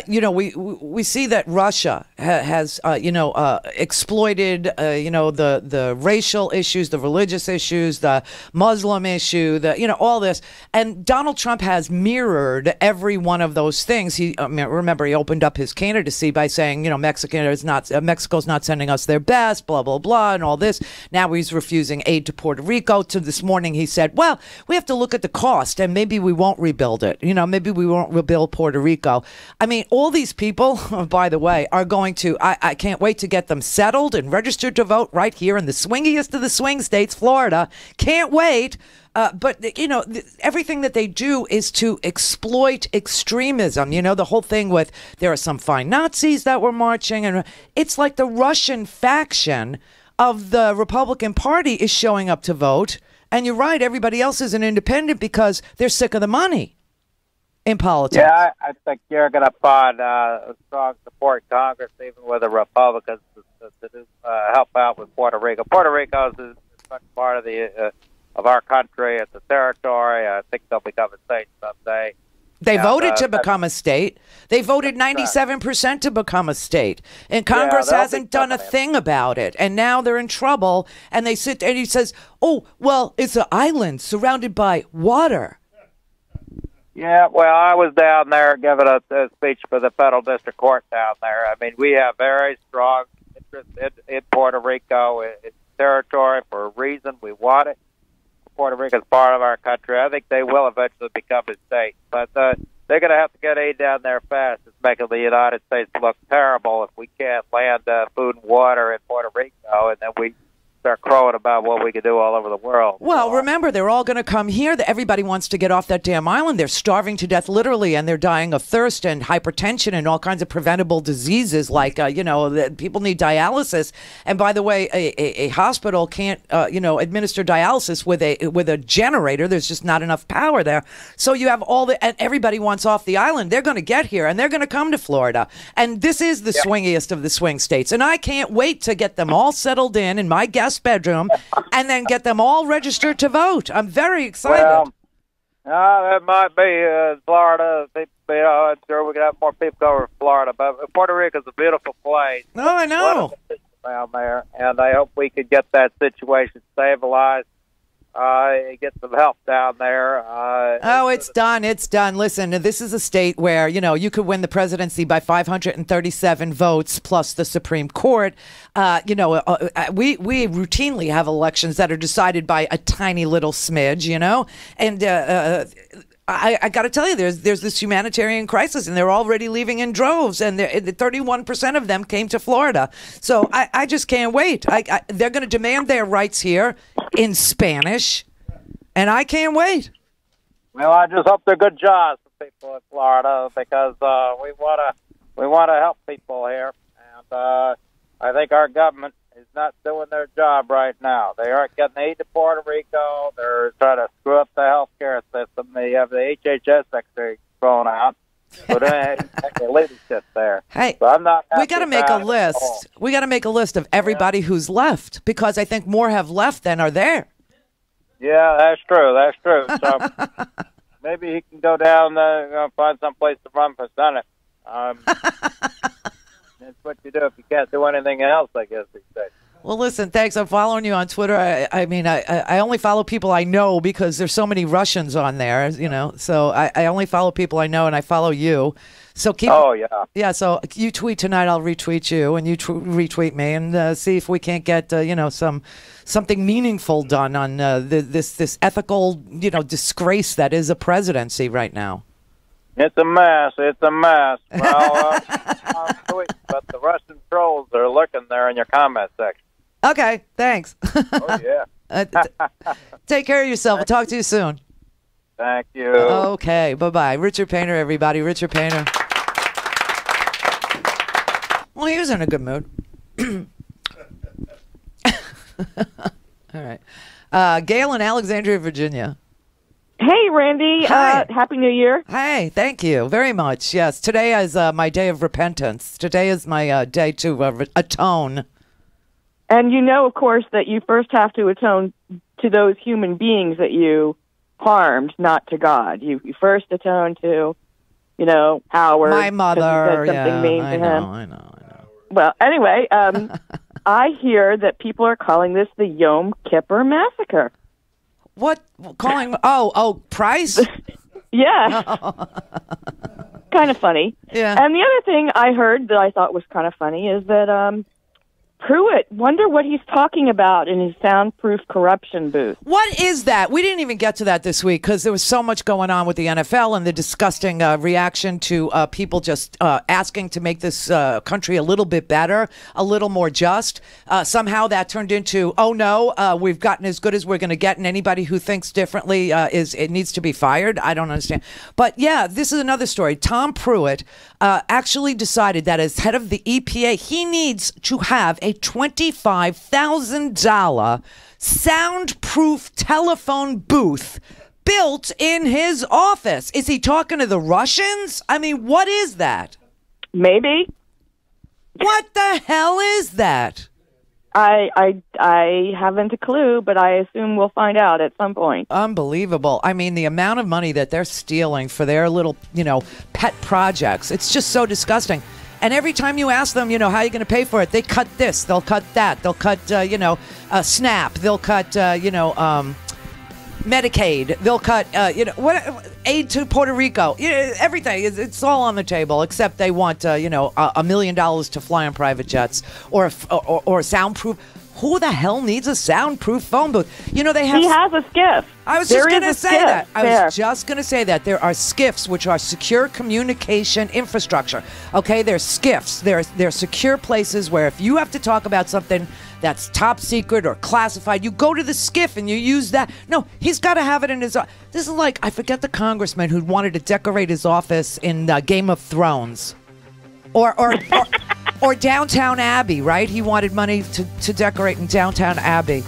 You know, we see that Russia has, you know, exploited, you know, the racial issues, the religious issues, the Muslim issue, you know, all this. And Donald Trump has mirrored every one of those things. Remember, he opened up his candidacy by saying, you know, Mexico's not sending us their best, blah, blah, blah, and all this. Now he's refusing aid to Puerto Rico. To this morning, he said, well, we have to look at the cost, and maybe we won't rebuild it. You know, maybe we won't rebuild Puerto Rico. I mean, all these people, by the way, are going to, I can't wait to get them settled and registered to vote right here in the swingiest of the swing states, Florida. Can't wait. But, you know, everything that they do is to exploit extremism. You know, the whole thing with there are some fine Nazis that were marching, and it's like the Russian faction of the Republican Party is showing up to vote. And you're right, everybody else is an independent because they're sick of the money in politics. Yeah, I think you're going to find strong support in Congress, even with the Republicans, to help out with Puerto Rico. Puerto Rico is much part of of our country. It's a territory. I think they'll become a state someday. They voted to become a state. They voted 97% to become a state. And Congress hasn't done a thing about it. And now they're in trouble. And they sit there and he says, oh, well, it's an island surrounded by water. Yeah, well, I was down there giving a speech for the federal district court down there. I mean, we have very strong interest in Puerto Rico. It's territory for a reason. We want it. Puerto Rico is part of our country. I think they will eventually become a state, but they're going to have to get aid down there fast. It's making the United States look terrible if we can't land food and water in Puerto Rico, and then we start crowing about what we can do all over the world. Well, remember, they're all going to come here. Everybody wants to get off that damn island. They're starving to death, literally, and they're dying of thirst and hypertension and all kinds of preventable diseases like, you know, people need dialysis. And by the way, a hospital can't, you know, administer dialysis with a generator. There's just not enough power there. So you have and everybody wants off the island. They're going to get here, and they're going to come to Florida. And this is the swingiest of the swing states. And I can't wait to get them all settled in my guest bedroom and then get them all registered to vote. I'm very excited. Well, it might be Florida. You know, I'm sure we could have more people go over to Florida, but Puerto Rico is a beautiful place. Oh, I know. Down there, and I hope we could get that situation stabilized. Get some help down there. It's done. It's done. Listen, this is a state where, you know, you could win the presidency by 537 votes plus the Supreme Court. You know, we routinely have elections that are decided by a tiny little smidge, you know, and I got to tell you, there's this humanitarian crisis, and they're already leaving in droves, and 31% of them came to Florida. So I just can't wait. They're going to demand their rights here in Spanish, and I can't wait. Well, I just hope they're good jobs for people in Florida because we want to help people here, and I think our government is not doing their job right now. They aren't getting aid to Puerto Rico. They're trying to screw up the healthcare system. They have the HHS secretary thrown out. So they have leadership there. Hey, so I'm not. We got to make a list. We got to make a list of everybody who's left because I think more have left than are there. Yeah, that's true. That's true. So maybe he can go down and find some place to run for Senate. That's what you do if you can't do anything else, I guess these days. Well, listen, thanks. I'm following you on Twitter. I mean, I only follow people I know because there's so many Russians on there, you know. So I only follow people I know, and I follow you. So keep. Oh, yeah. Yeah, so you tweet tonight, I'll retweet you, and you retweet me, and see if we can't get, you know, something meaningful done on this ethical, you know, disgrace that is a presidency right now. It's a mess. It's a mess. Well, but the Russian trolls are lurking there in your comment section. Okay, thanks. Oh, yeah. Take care of yourself. We'll talk to you soon. Thank you. Okay, bye-bye. Richard Painter, everybody. Richard Painter. Well, he was in a good mood. All right. Gail in Alexandria, Virginia. Hey, Randy. Hi. Happy New Year. Hey, thank you very much. Yes, today is my day of repentance. Today is my day to atone. And you know, of course, that you first have to atone to those human beings that you harmed, not to God. You first atone to, Howard. My mother. 'cause you said something mean to him. I know. Well, anyway, I hear that people are calling this the Yom Kippur Massacre. What? Calling? Oh, Price? Yeah. Kind of funny. Yeah. And the other thing I heard that I thought was kind of funny is that Pruitt, wonder what he's talking about in his soundproof corruption booth. What is that? We didn't even get to that this week because there was so much going on with the NFL and the disgusting reaction to people just asking to make this country a little bit better, a little more just. Somehow that turned into, oh no, we've gotten as good as we're going to get, and anybody who thinks differently it needs to be fired. I don't understand. But yeah, this is another story. Tom Pruitt actually decided that as head of the EPA, he needs to have a $25,000 soundproof telephone booth built in his office. Is he talking to the Russians? I mean, what is that? Maybe. What the hell is that? I haven't a clue, but I assume we'll find out at some point. Unbelievable. I mean, the amount of money that they're stealing for their little, pet projects, it's just so disgusting. And every time you ask them, how are you going to pay for it? They cut this, they'll cut that, they'll cut, SNAP, they'll cut, Medicaid, they'll cut, aid to Puerto Rico. Everything, it's all on the table, except they want, $1 million to fly on private jets or soundproof. Who the hell needs a soundproof phone booth? They have. He has a skiff. I was just going to say that. I was just going to say that there are skiffs, which are secure communication infrastructure. Okay, they're skiffs. They're secure places where if you have to talk about something that's top secret or classified, you go to the skiff and you use that. No, he's got to have it in his. This is like, I forget the congressman who wanted to decorate his office in Game of Thrones, or Downtown Abbey, right? He wanted money to decorate in Downtown Abbey.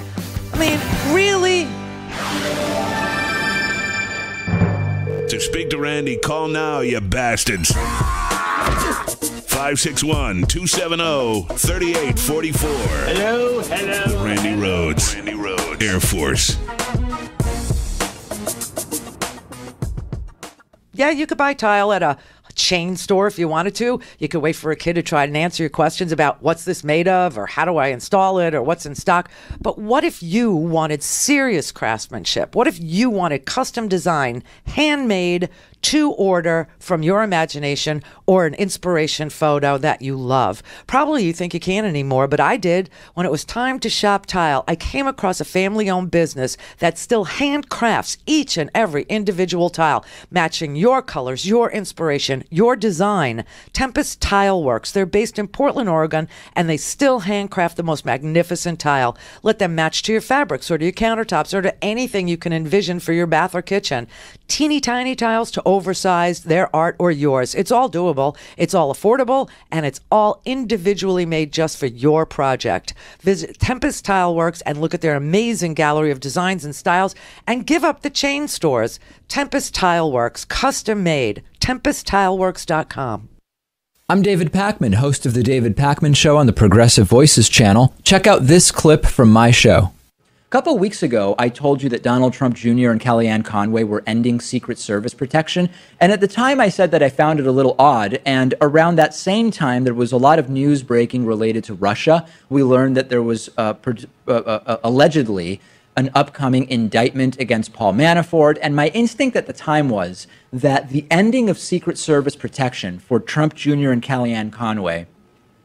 I mean, really? To speak to Randy, call now, you bastards. 561-270-3844. Hello. Randi Rhodes. Air Force. Yeah, you could buy tile at a chain store if you wanted to. You could wait for a kid to try and answer your questions about what's this made of, or how do I install it, or what's in stock. But what if you wanted serious craftsmanship? What if you wanted custom design, handmade, to order from your imagination, or an inspiration photo that you love? Probably you think you can't anymore, but I did. When it was time to shop tile, I came across a family-owned business that still handcrafts each and every individual tile, matching your colors, your inspiration, your design. Tempest Tile Works. They're based in Portland, Oregon, and they still handcraft the most magnificent tile. Let them match to your fabrics or to your countertops or to anything you can envision for your bath or kitchen. Teeny tiny tiles to oversized, their art or yours. It's all doable, it's all affordable, and it's all individually made just for your project. Visit Tempest Tile Works and look at their amazing gallery of designs and styles, and give up the chain stores. Tempest Tile Works, custom made. TempestTileWorks.com. I'm David Pakman, host of The David Pakman Show on the Progressive Voices channel. Check out this clip from my show. A couple of weeks ago, I told you that Donald Trump Jr. and Kellyanne Conway were ending Secret Service protection. And at the time, I said that I found it a little odd. And around that same time, there was a lot of news breaking related to Russia. We learned that there was allegedly an upcoming indictment against Paul Manafort. And my instinct at the time was that the ending of Secret Service protection for Trump Jr. and Kellyanne Conway,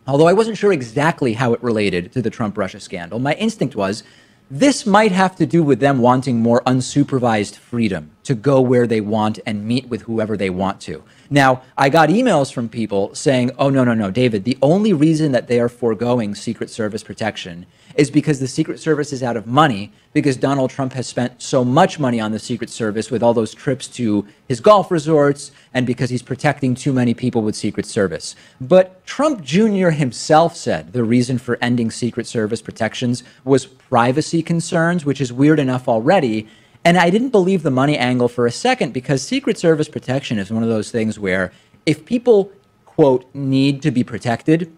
although I wasn't sure exactly how it related to the Trump-Russia scandal, my instinct was this might have to do with them wanting more unsupervised freedom. to go where they want and meet with whoever they want to. Now, I got emails from people saying, oh, no, David, the only reason that they are foregoing Secret Service protection is because the Secret Service is out of money, because Donald Trump has spent so much money on the Secret Service with all those trips to his golf resorts, and because he's protecting too many people with Secret Service. But Trump Jr. himself said the reason for ending Secret Service protections was privacy concerns, which is weird enough already. And I didn't believe the money angle for a second, because Secret Service protection is one of those things where if people, quote, need to be protected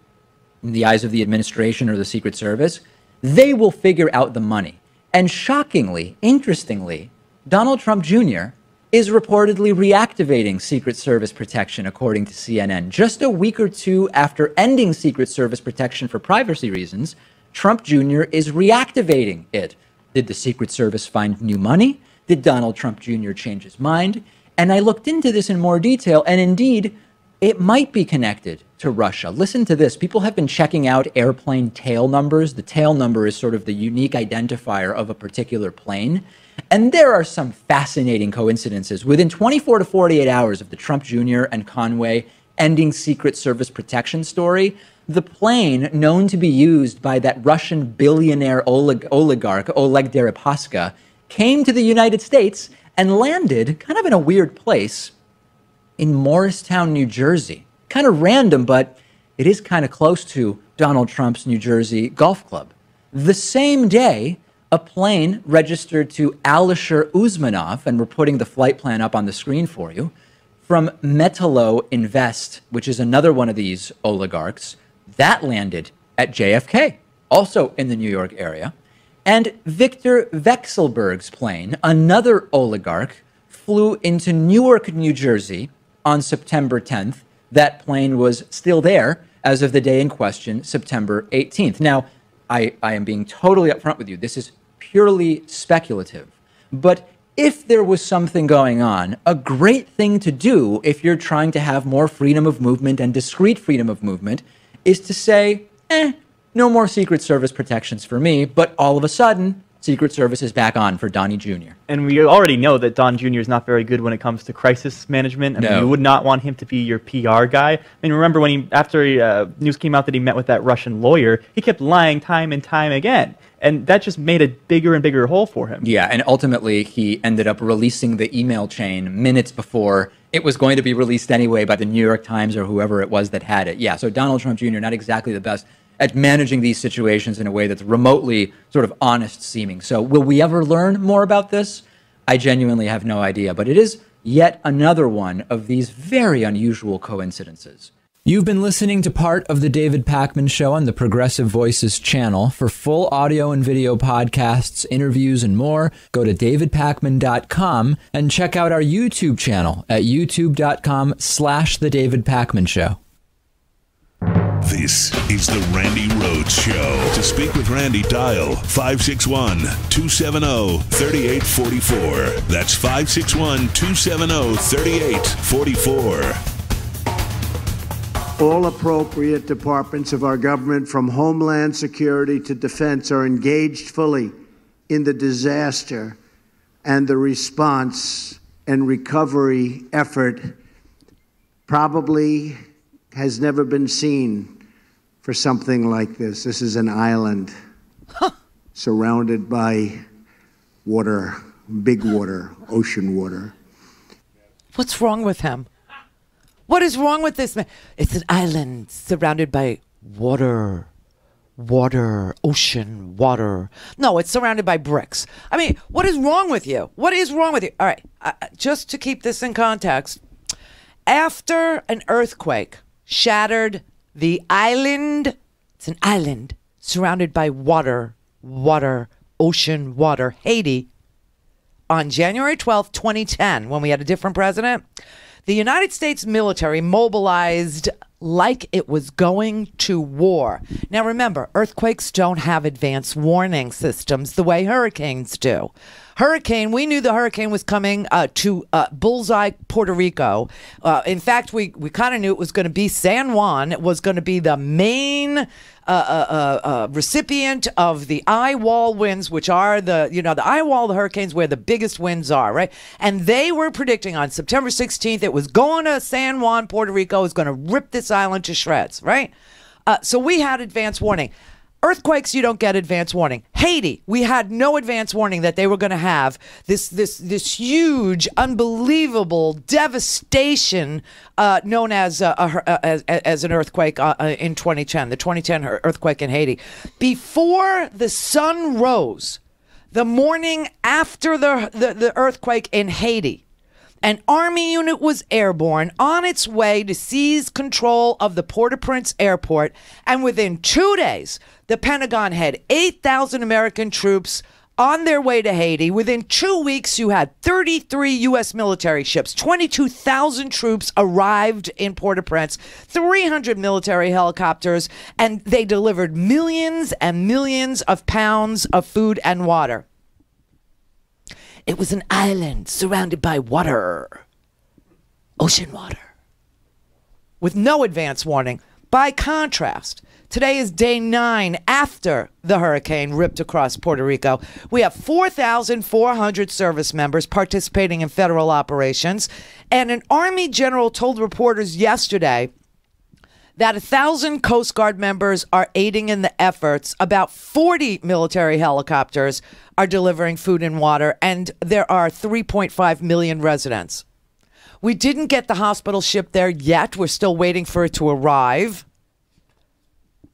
in the eyes of the administration or the Secret Service, they will figure out the money. And shockingly, interestingly, Donald Trump Jr. is reportedly reactivating Secret Service protection, according to CNN. Just a week or two after ending Secret Service protection for privacy reasons, Trump Jr. is reactivating it. Did the Secret Service find new money? Did Donald Trump Jr. change his mind? And I looked into this in more detail, and indeed, it might be connected to Russia. Listen to this. People have been checking out airplane tail numbers. The tail number is sort of the unique identifier of a particular plane. And there are some fascinating coincidences. Within 24 to 48 hours of the Trump Jr. and Conway ending Secret Service protection story, the plane known to be used by that Russian billionaire oligarch, Oleg Deripaska, came to the United States and landed kind of in a weird place in Morristown, New Jersey. Kind of random, but it is kind of close to Donald Trump's New Jersey golf club. The same day, a plane registered to Alisher Usmanov, and we're putting the flight plan up on the screen for you, from Metalo Invest, which is another one of these oligarchs, that landed at JFK, also in the New York area. And Victor Vekselberg's plane, another oligarch, flew into Newark, New Jersey on September 10th. That plane was still there as of the day in question, September 18th. Now, I am being totally upfront with you. This is purely speculative. But if there was something going on, a great thing to do if you're trying to have more freedom of movement and discrete freedom of movement is to say, no more Secret Service protections for me, but all of a sudden, Secret Service is back on for Donnie Jr. And we already know that Don Jr. is not very good when it comes to crisis management. I mean, you would not want him to be your PR guy. I mean, remember when after news came out that he met with that Russian lawyer, he kept lying time and time again. And that just made a bigger and bigger hole for him. Yeah, and ultimately he ended up releasing the email chain minutes before it was going to be released anyway by the New York Times or whoever it was that had it. Yeah, so Donald Trump Jr., not exactly the best at managing these situations in a way that's remotely sort of honest seeming. So will we ever learn more about this? I genuinely have no idea, but it is yet another one of these very unusual coincidences. You've been listening to part of the David Pakman Show on the Progressive Voices channel. For full audio and video podcasts, interviews, and more, go to davidpakman.com and check out our YouTube channel at youtube.com/The David Pakman Show. This is the Randi Rhodes Show. To speak with Randi, dial 561-270-3844. That's 561-270-3844. All appropriate departments of our government, from Homeland Security to Defense, are engaged fully in the disaster and the response and recovery effort. Probably has never been seen for something like this. This is an island surrounded by water, big water, ocean water. What's wrong with him? What is wrong with this man? It's an island surrounded by water. Water, ocean, water. No, it's surrounded by bricks. I mean, what is wrong with you? What is wrong with you? All right, just to keep this in context, after an earthquake shattered the island, it's an island surrounded by water, ocean, water, Haiti, on January 12th, 2010, when we had a different president, the United States military mobilized like it was going to war. Now remember, earthquakes don't have advance warning systems the way hurricanes do. We knew the hurricane was coming to Bullseye, Puerto Rico. In fact, we kind of knew it was going to be San Juan. It was going to be the main recipient of the eye wall winds, which are the eye wall of the hurricanes where the biggest winds are, right? And they were predicting on September 16th it was going to San Juan, Puerto Rico. It was going to rip this island to shreds, right? So we had advance warning. Earthquakes, you don't get advance warning. Haiti, we had no advance warning that they were going to have this huge, unbelievable devastation known as an earthquake in 2010, the 2010 earthquake in Haiti. Before the sun rose, the morning after the earthquake in Haiti, an Army unit was airborne on its way to seize control of the Port-au-Prince airport, and within 2 days, the Pentagon had 8,000 American troops on their way to Haiti. Within 2 weeks, you had 33 U.S. military ships, 22,000 troops arrived in Port-au-Prince, 300 military helicopters, and they delivered millions and millions of pounds of food and water. It was an island surrounded by water, ocean water, with no advance warning. By contrast, today is day 9 after the hurricane ripped across Puerto Rico. We have 4,400 service members participating in federal operations, and an Army general told reporters yesterday that 1,000 Coast Guard members are aiding in the efforts. About 40 military helicopters are delivering food and water, and there are 3.5 million residents. We didn't get the hospital ship there yet. We're still waiting for it to arrive.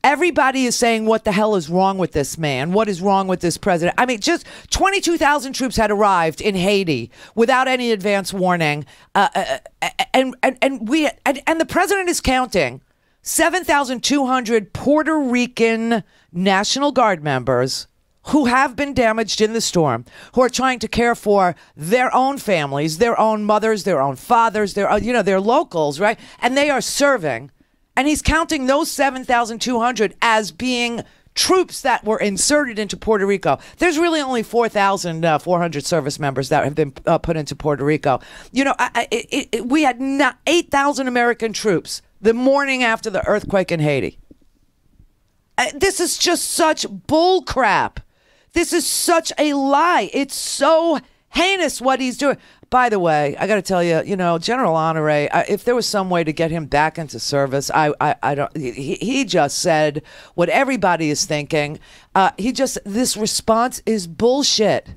Everybody is saying, what the hell is wrong with this man? What is wrong with this president? I mean, just 22,000 troops had arrived in Haiti without any advance warning. And the president is counting 7,200 Puerto Rican National Guard members who have been damaged in the storm, who are trying to care for their own families, their own mothers, their own fathers, their locals, right? And they are serving. And he's counting those 7,200 as being troops that were inserted into Puerto Rico. There's really only 4,400 service members that have been put into Puerto Rico. We had 8,000 American troops the morning after the earthquake in Haiti. This is just such bull crap. This is such a lie. It's so heinous what he's doing. By the way, I got to tell you, General Honore, if there was some way to get him back into service, I don't. He just said what everybody is thinking. This response is bullshit.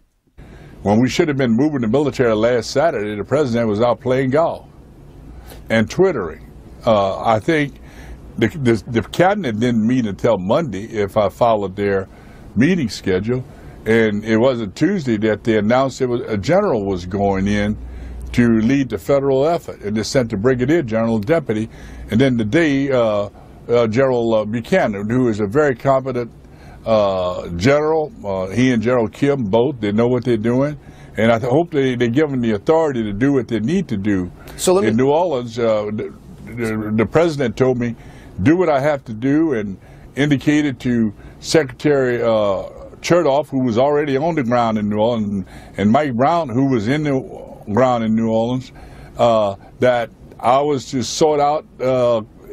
When we should have been moving the military last Saturday, the president was out playing golf and twittering. I think the cabinet didn't meet until Monday, if I followed their meeting schedule. And it wasn't Tuesday that they announced a general was going in to lead the federal effort. And they sent the brigadier general, deputy, and then today General Buchanan, who is a very competent general. He and General Kim both, they know what they're doing. And I hope they give them the authority to do what they need to do. So in New Orleans, the president told me, do what I have to do, and indicated to Secretary Chertoff, who was already on the ground in New Orleans, and Mike Brown, who was in the ground in New Orleans, that I was to sort out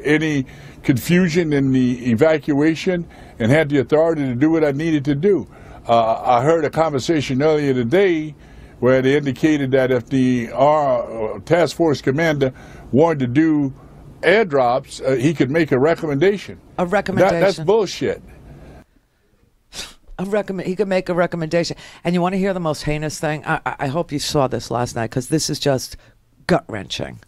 any confusion in the evacuation and had the authority to do what I needed to do. I heard a conversation earlier today where they indicated that if our task force commander wanted to do airdrops, he could make a recommendation. A recommendation. That's bullshit. He could make a recommendation. And you want to hear the most heinous thing? I hope you saw this last night, because this is just gut-wrenching.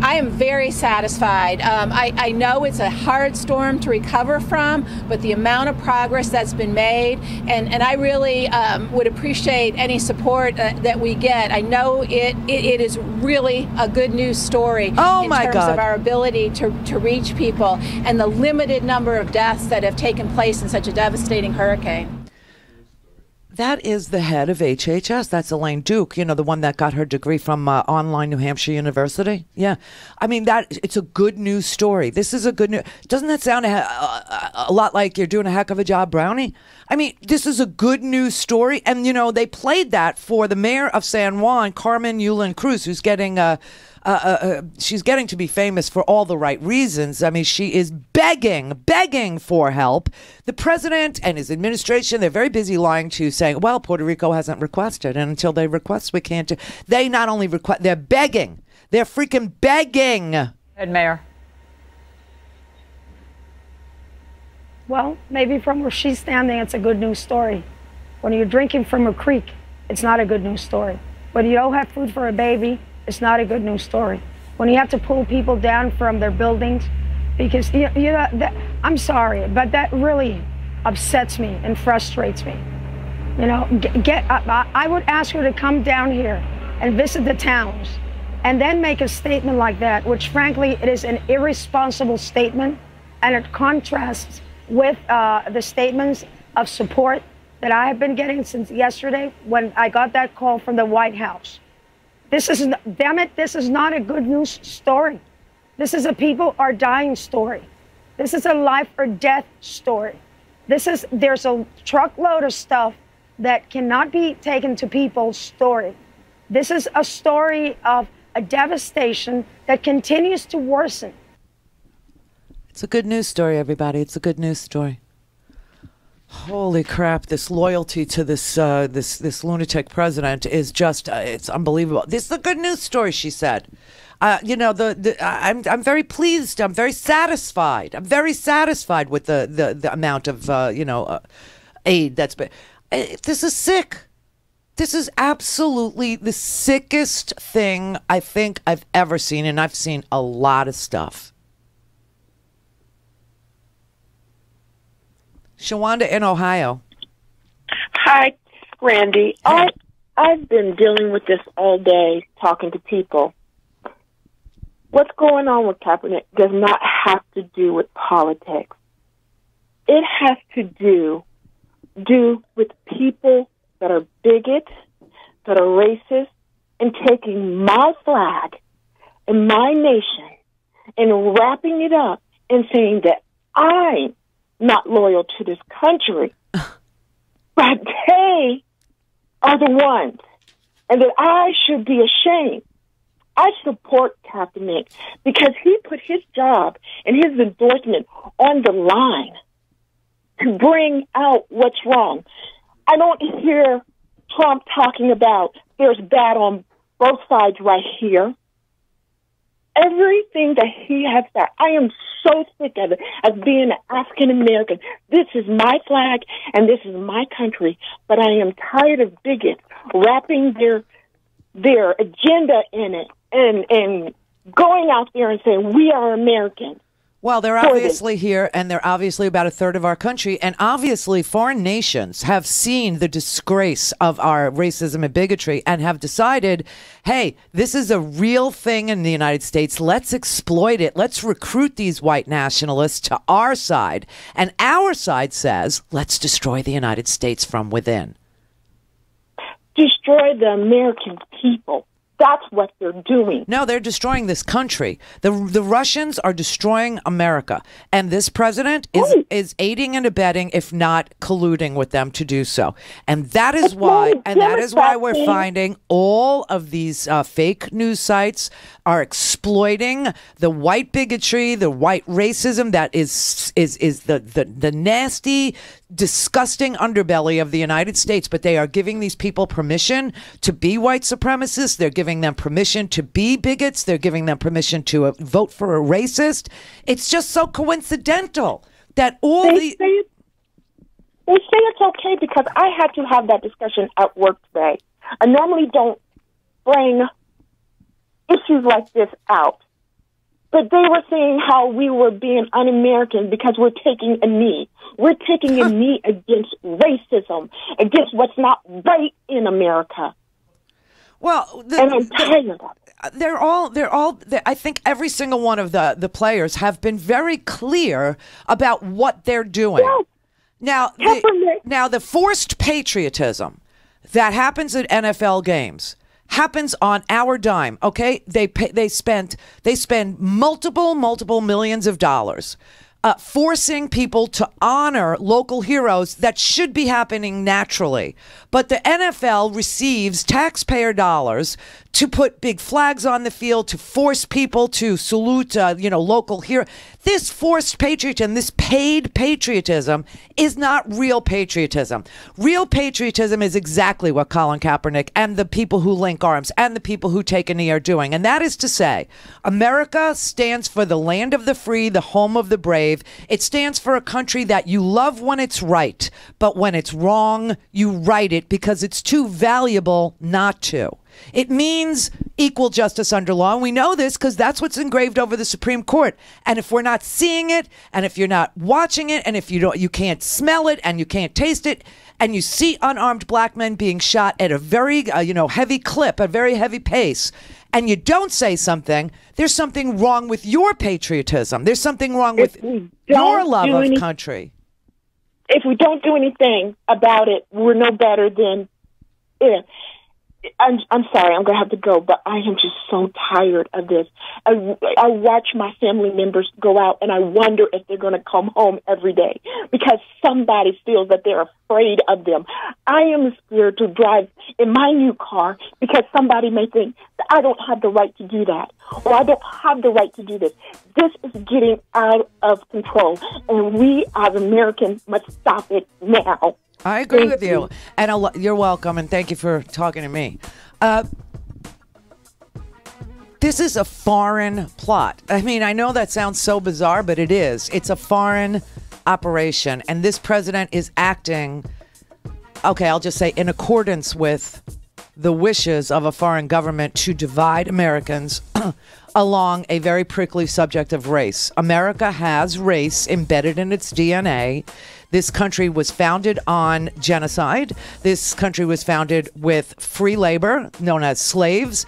I am very satisfied. I know it's a hard storm to recover from, but the amount of progress that's been made, and I really would appreciate any support that we get. I know it is really a good news story in terms of our ability to reach people and the limited number of deaths that have taken place in such a devastating hurricane. That is the head of HHS. That's Elaine Duke, you know, the one that got her degree from online New Hampshire University. Yeah. I mean, it's a good news story. This is a good news. Doesn't that sound a lot like you're doing a heck of a job, Brownie? I mean, this is a good news story. And, you know, they played that for the mayor of San Juan, Carmen Yulin Cruz, who's getting she's getting to be famous for all the right reasons. I mean, she is begging for help. The president and his administration, they're very busy lying to you, saying, well, Puerto Rico hasn't requested, and until they request, we can't do. They not only request, they're begging. They're freaking begging. Head Mayor. Well, maybe from where she's standing, it's a good news story. When you're drinking from a creek, it's not a good news story. When you don't have food for a baby, it's not a good news story. When you have to pull people down from their buildings, because I'm sorry, but that really upsets me and frustrates me. You know, I would ask her to come down here and visit the towns, and then make a statement like that, which frankly, it is an irresponsible statement, and it contrasts with the statements of support that I have been getting since yesterday when I got that call from the White House. This is, damn it, this is not a good news story. This is a people are dying story. This is a life or death story. There's a truckload of stuff that cannot be taken to people's story. This is a story of a devastation that continues to worsen. It's a good news story, everybody. It's a good news story. Holy crap! This loyalty to this lunatic president is just it's unbelievable. This is a good news story, she said. You know, I'm very pleased. I'm very satisfied. I'm very satisfied with the amount of aid that's been. This is sick. This is absolutely the sickest thing I think I've ever seen, and I've seen a lot of stuff. Shawanda in Ohio. Hi, Randy. I've been dealing with this all day, talking to people. What's going on with Kaepernick does not have to do with politics. It has to do with people that are bigots, that are racist, and taking my flag and my nation and wrapping it up and saying that I'm not loyal to this country, but they are the ones, and that I should be ashamed. I support Kaepernick because he put his job and his endorsement on the line to bring out what's wrong. I don't hear Trump talking about there's bad on both sides right here. Everything that he has said, I am so sick of it as being an African American. This is my flag and this is my country, but I am tired of bigots wrapping their agenda in it and going out there and saying we are Americans. Well, they're obviously here, and they're obviously about a third of our country, and obviously foreign nations have seen the disgrace of our racism and bigotry and have decided, hey, this is a real thing in the United States. Let's exploit it. Let's recruit these white nationalists to our side. And our side says, let's destroy the United States from within. Destroy the American people. That's what they're doing. No, they're destroying this country. The Russians are destroying America. And this president is aiding and abetting, if not colluding with them to do so. And that is why we're finding all of these fake news sites are exploiting the white bigotry, the white racism that is the nasty, disgusting underbelly of the United States. But they are giving these people permission to be white supremacists. They're giving them permission to be bigots. They're giving them permission to vote for a racist. It's just so coincidental that they say it's okay because I had to have that discussion at work today. I normally don't bring issues like this out, but they were saying how we were being un-American because we're taking a knee. We're taking a knee against racism, against what's not right in America. Well, and I'm tired of it. They're all. I think every single one of the players have been very clear about what they're doing. Yes. Now, the forced patriotism that happens at NFL games happens on our dime. Okay, they spend multiple millions of dollars forcing people to honor local heroes that should be happening naturally. But the NFL receives taxpayer dollars to put big flags on the field, to force people to salute, local heroes. This forced patriotism, this paid patriotism is not real patriotism. Real patriotism is exactly what Colin Kaepernick and the people who link arms and the people who take a knee are doing. And that is to say, America stands for the land of the free, the home of the brave. It stands for a country that you love when it's right, but when it's wrong, you right it because it's too valuable not to. It means equal justice under law. And we know this because that's what's engraved over the Supreme Court. And if we're not seeing it, and if you're not watching it, and if you can't smell it, and you can't taste it, and you see unarmed black men being shot at a very, heavy clip, a very heavy pace, and you don't say something, there's something wrong with your patriotism. There's something wrong with your love of country. If we don't do anything about it, we're no better than. I'm sorry, I'm going to have to go, but I am just so tired of this. I watch my family members go out, and I wonder if they're going to come home every day because somebody feels that they're afraid of them. I am scared to drive in my new car because somebody may think that I don't have the right to do that, or I don't have the right to do this. This is getting out of control, and we as Americans must stop it now. I agree with you. And you're welcome, and thank you for talking to me. This is a foreign plot. I mean, I know that sounds so bizarre, but it is. It's a foreign operation, and this president is acting, okay, I'll just say in accordance with the wishes of a foreign government to divide Americans along a very prickly subject of race. America has race embedded in its DNA. This country was founded on genocide. This country was founded with free labor, known as slaves.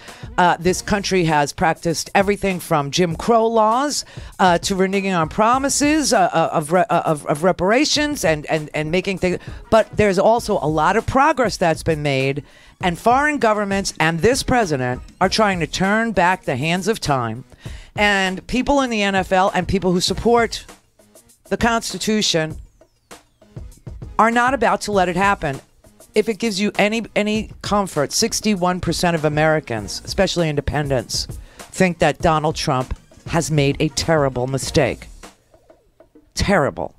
This country has practiced everything from Jim Crow laws to reneging on promises of reparations and making things. But there's also a lot of progress that's been made. And foreign governments and this president are trying to turn back the hands of time. And people in the NFL and people who support the Constitution are not about to let it happen. If it gives you any comfort, 61% of Americans, especially independents, think that Donald Trump has made a terrible mistake. Terrible.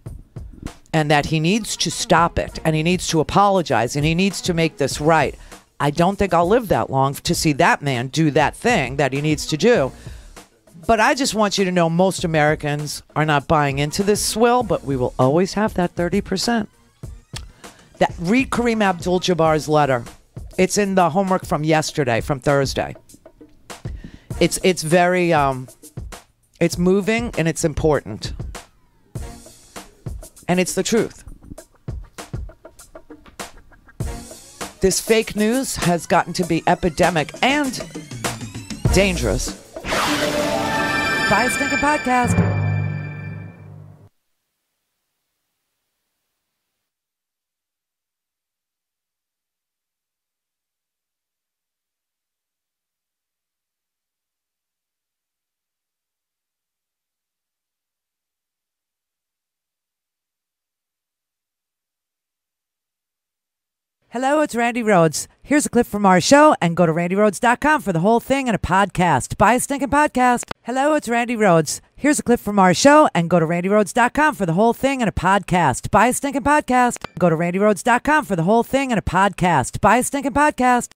And that he needs to stop it, and he needs to apologize, and he needs to make this right. I don't think I'll live that long to see that man do that thing that he needs to do. But I just want you to know most Americans are not buying into this swill, but we will always have that 30%. Read Kareem Abdul-Jabbar's letter. It's in the homework from yesterday, from Thursday. It's very, it's moving and it's important. And it's the truth. This fake news has gotten to be epidemic and dangerous. Bye, Stinker Podcast. Hello, it's Randi Rhodes. Here's a clip from our show, and go to randyrhodes.com for the whole thing in a podcast. Buy a stinking podcast. Hello, it's Randi Rhodes. Here's a clip from our show, and go to randyrhodes.com for the whole thing in a podcast. Buy a stinking podcast. Go to randyrhodes.com for the whole thing in a podcast. Buy a stinking podcast.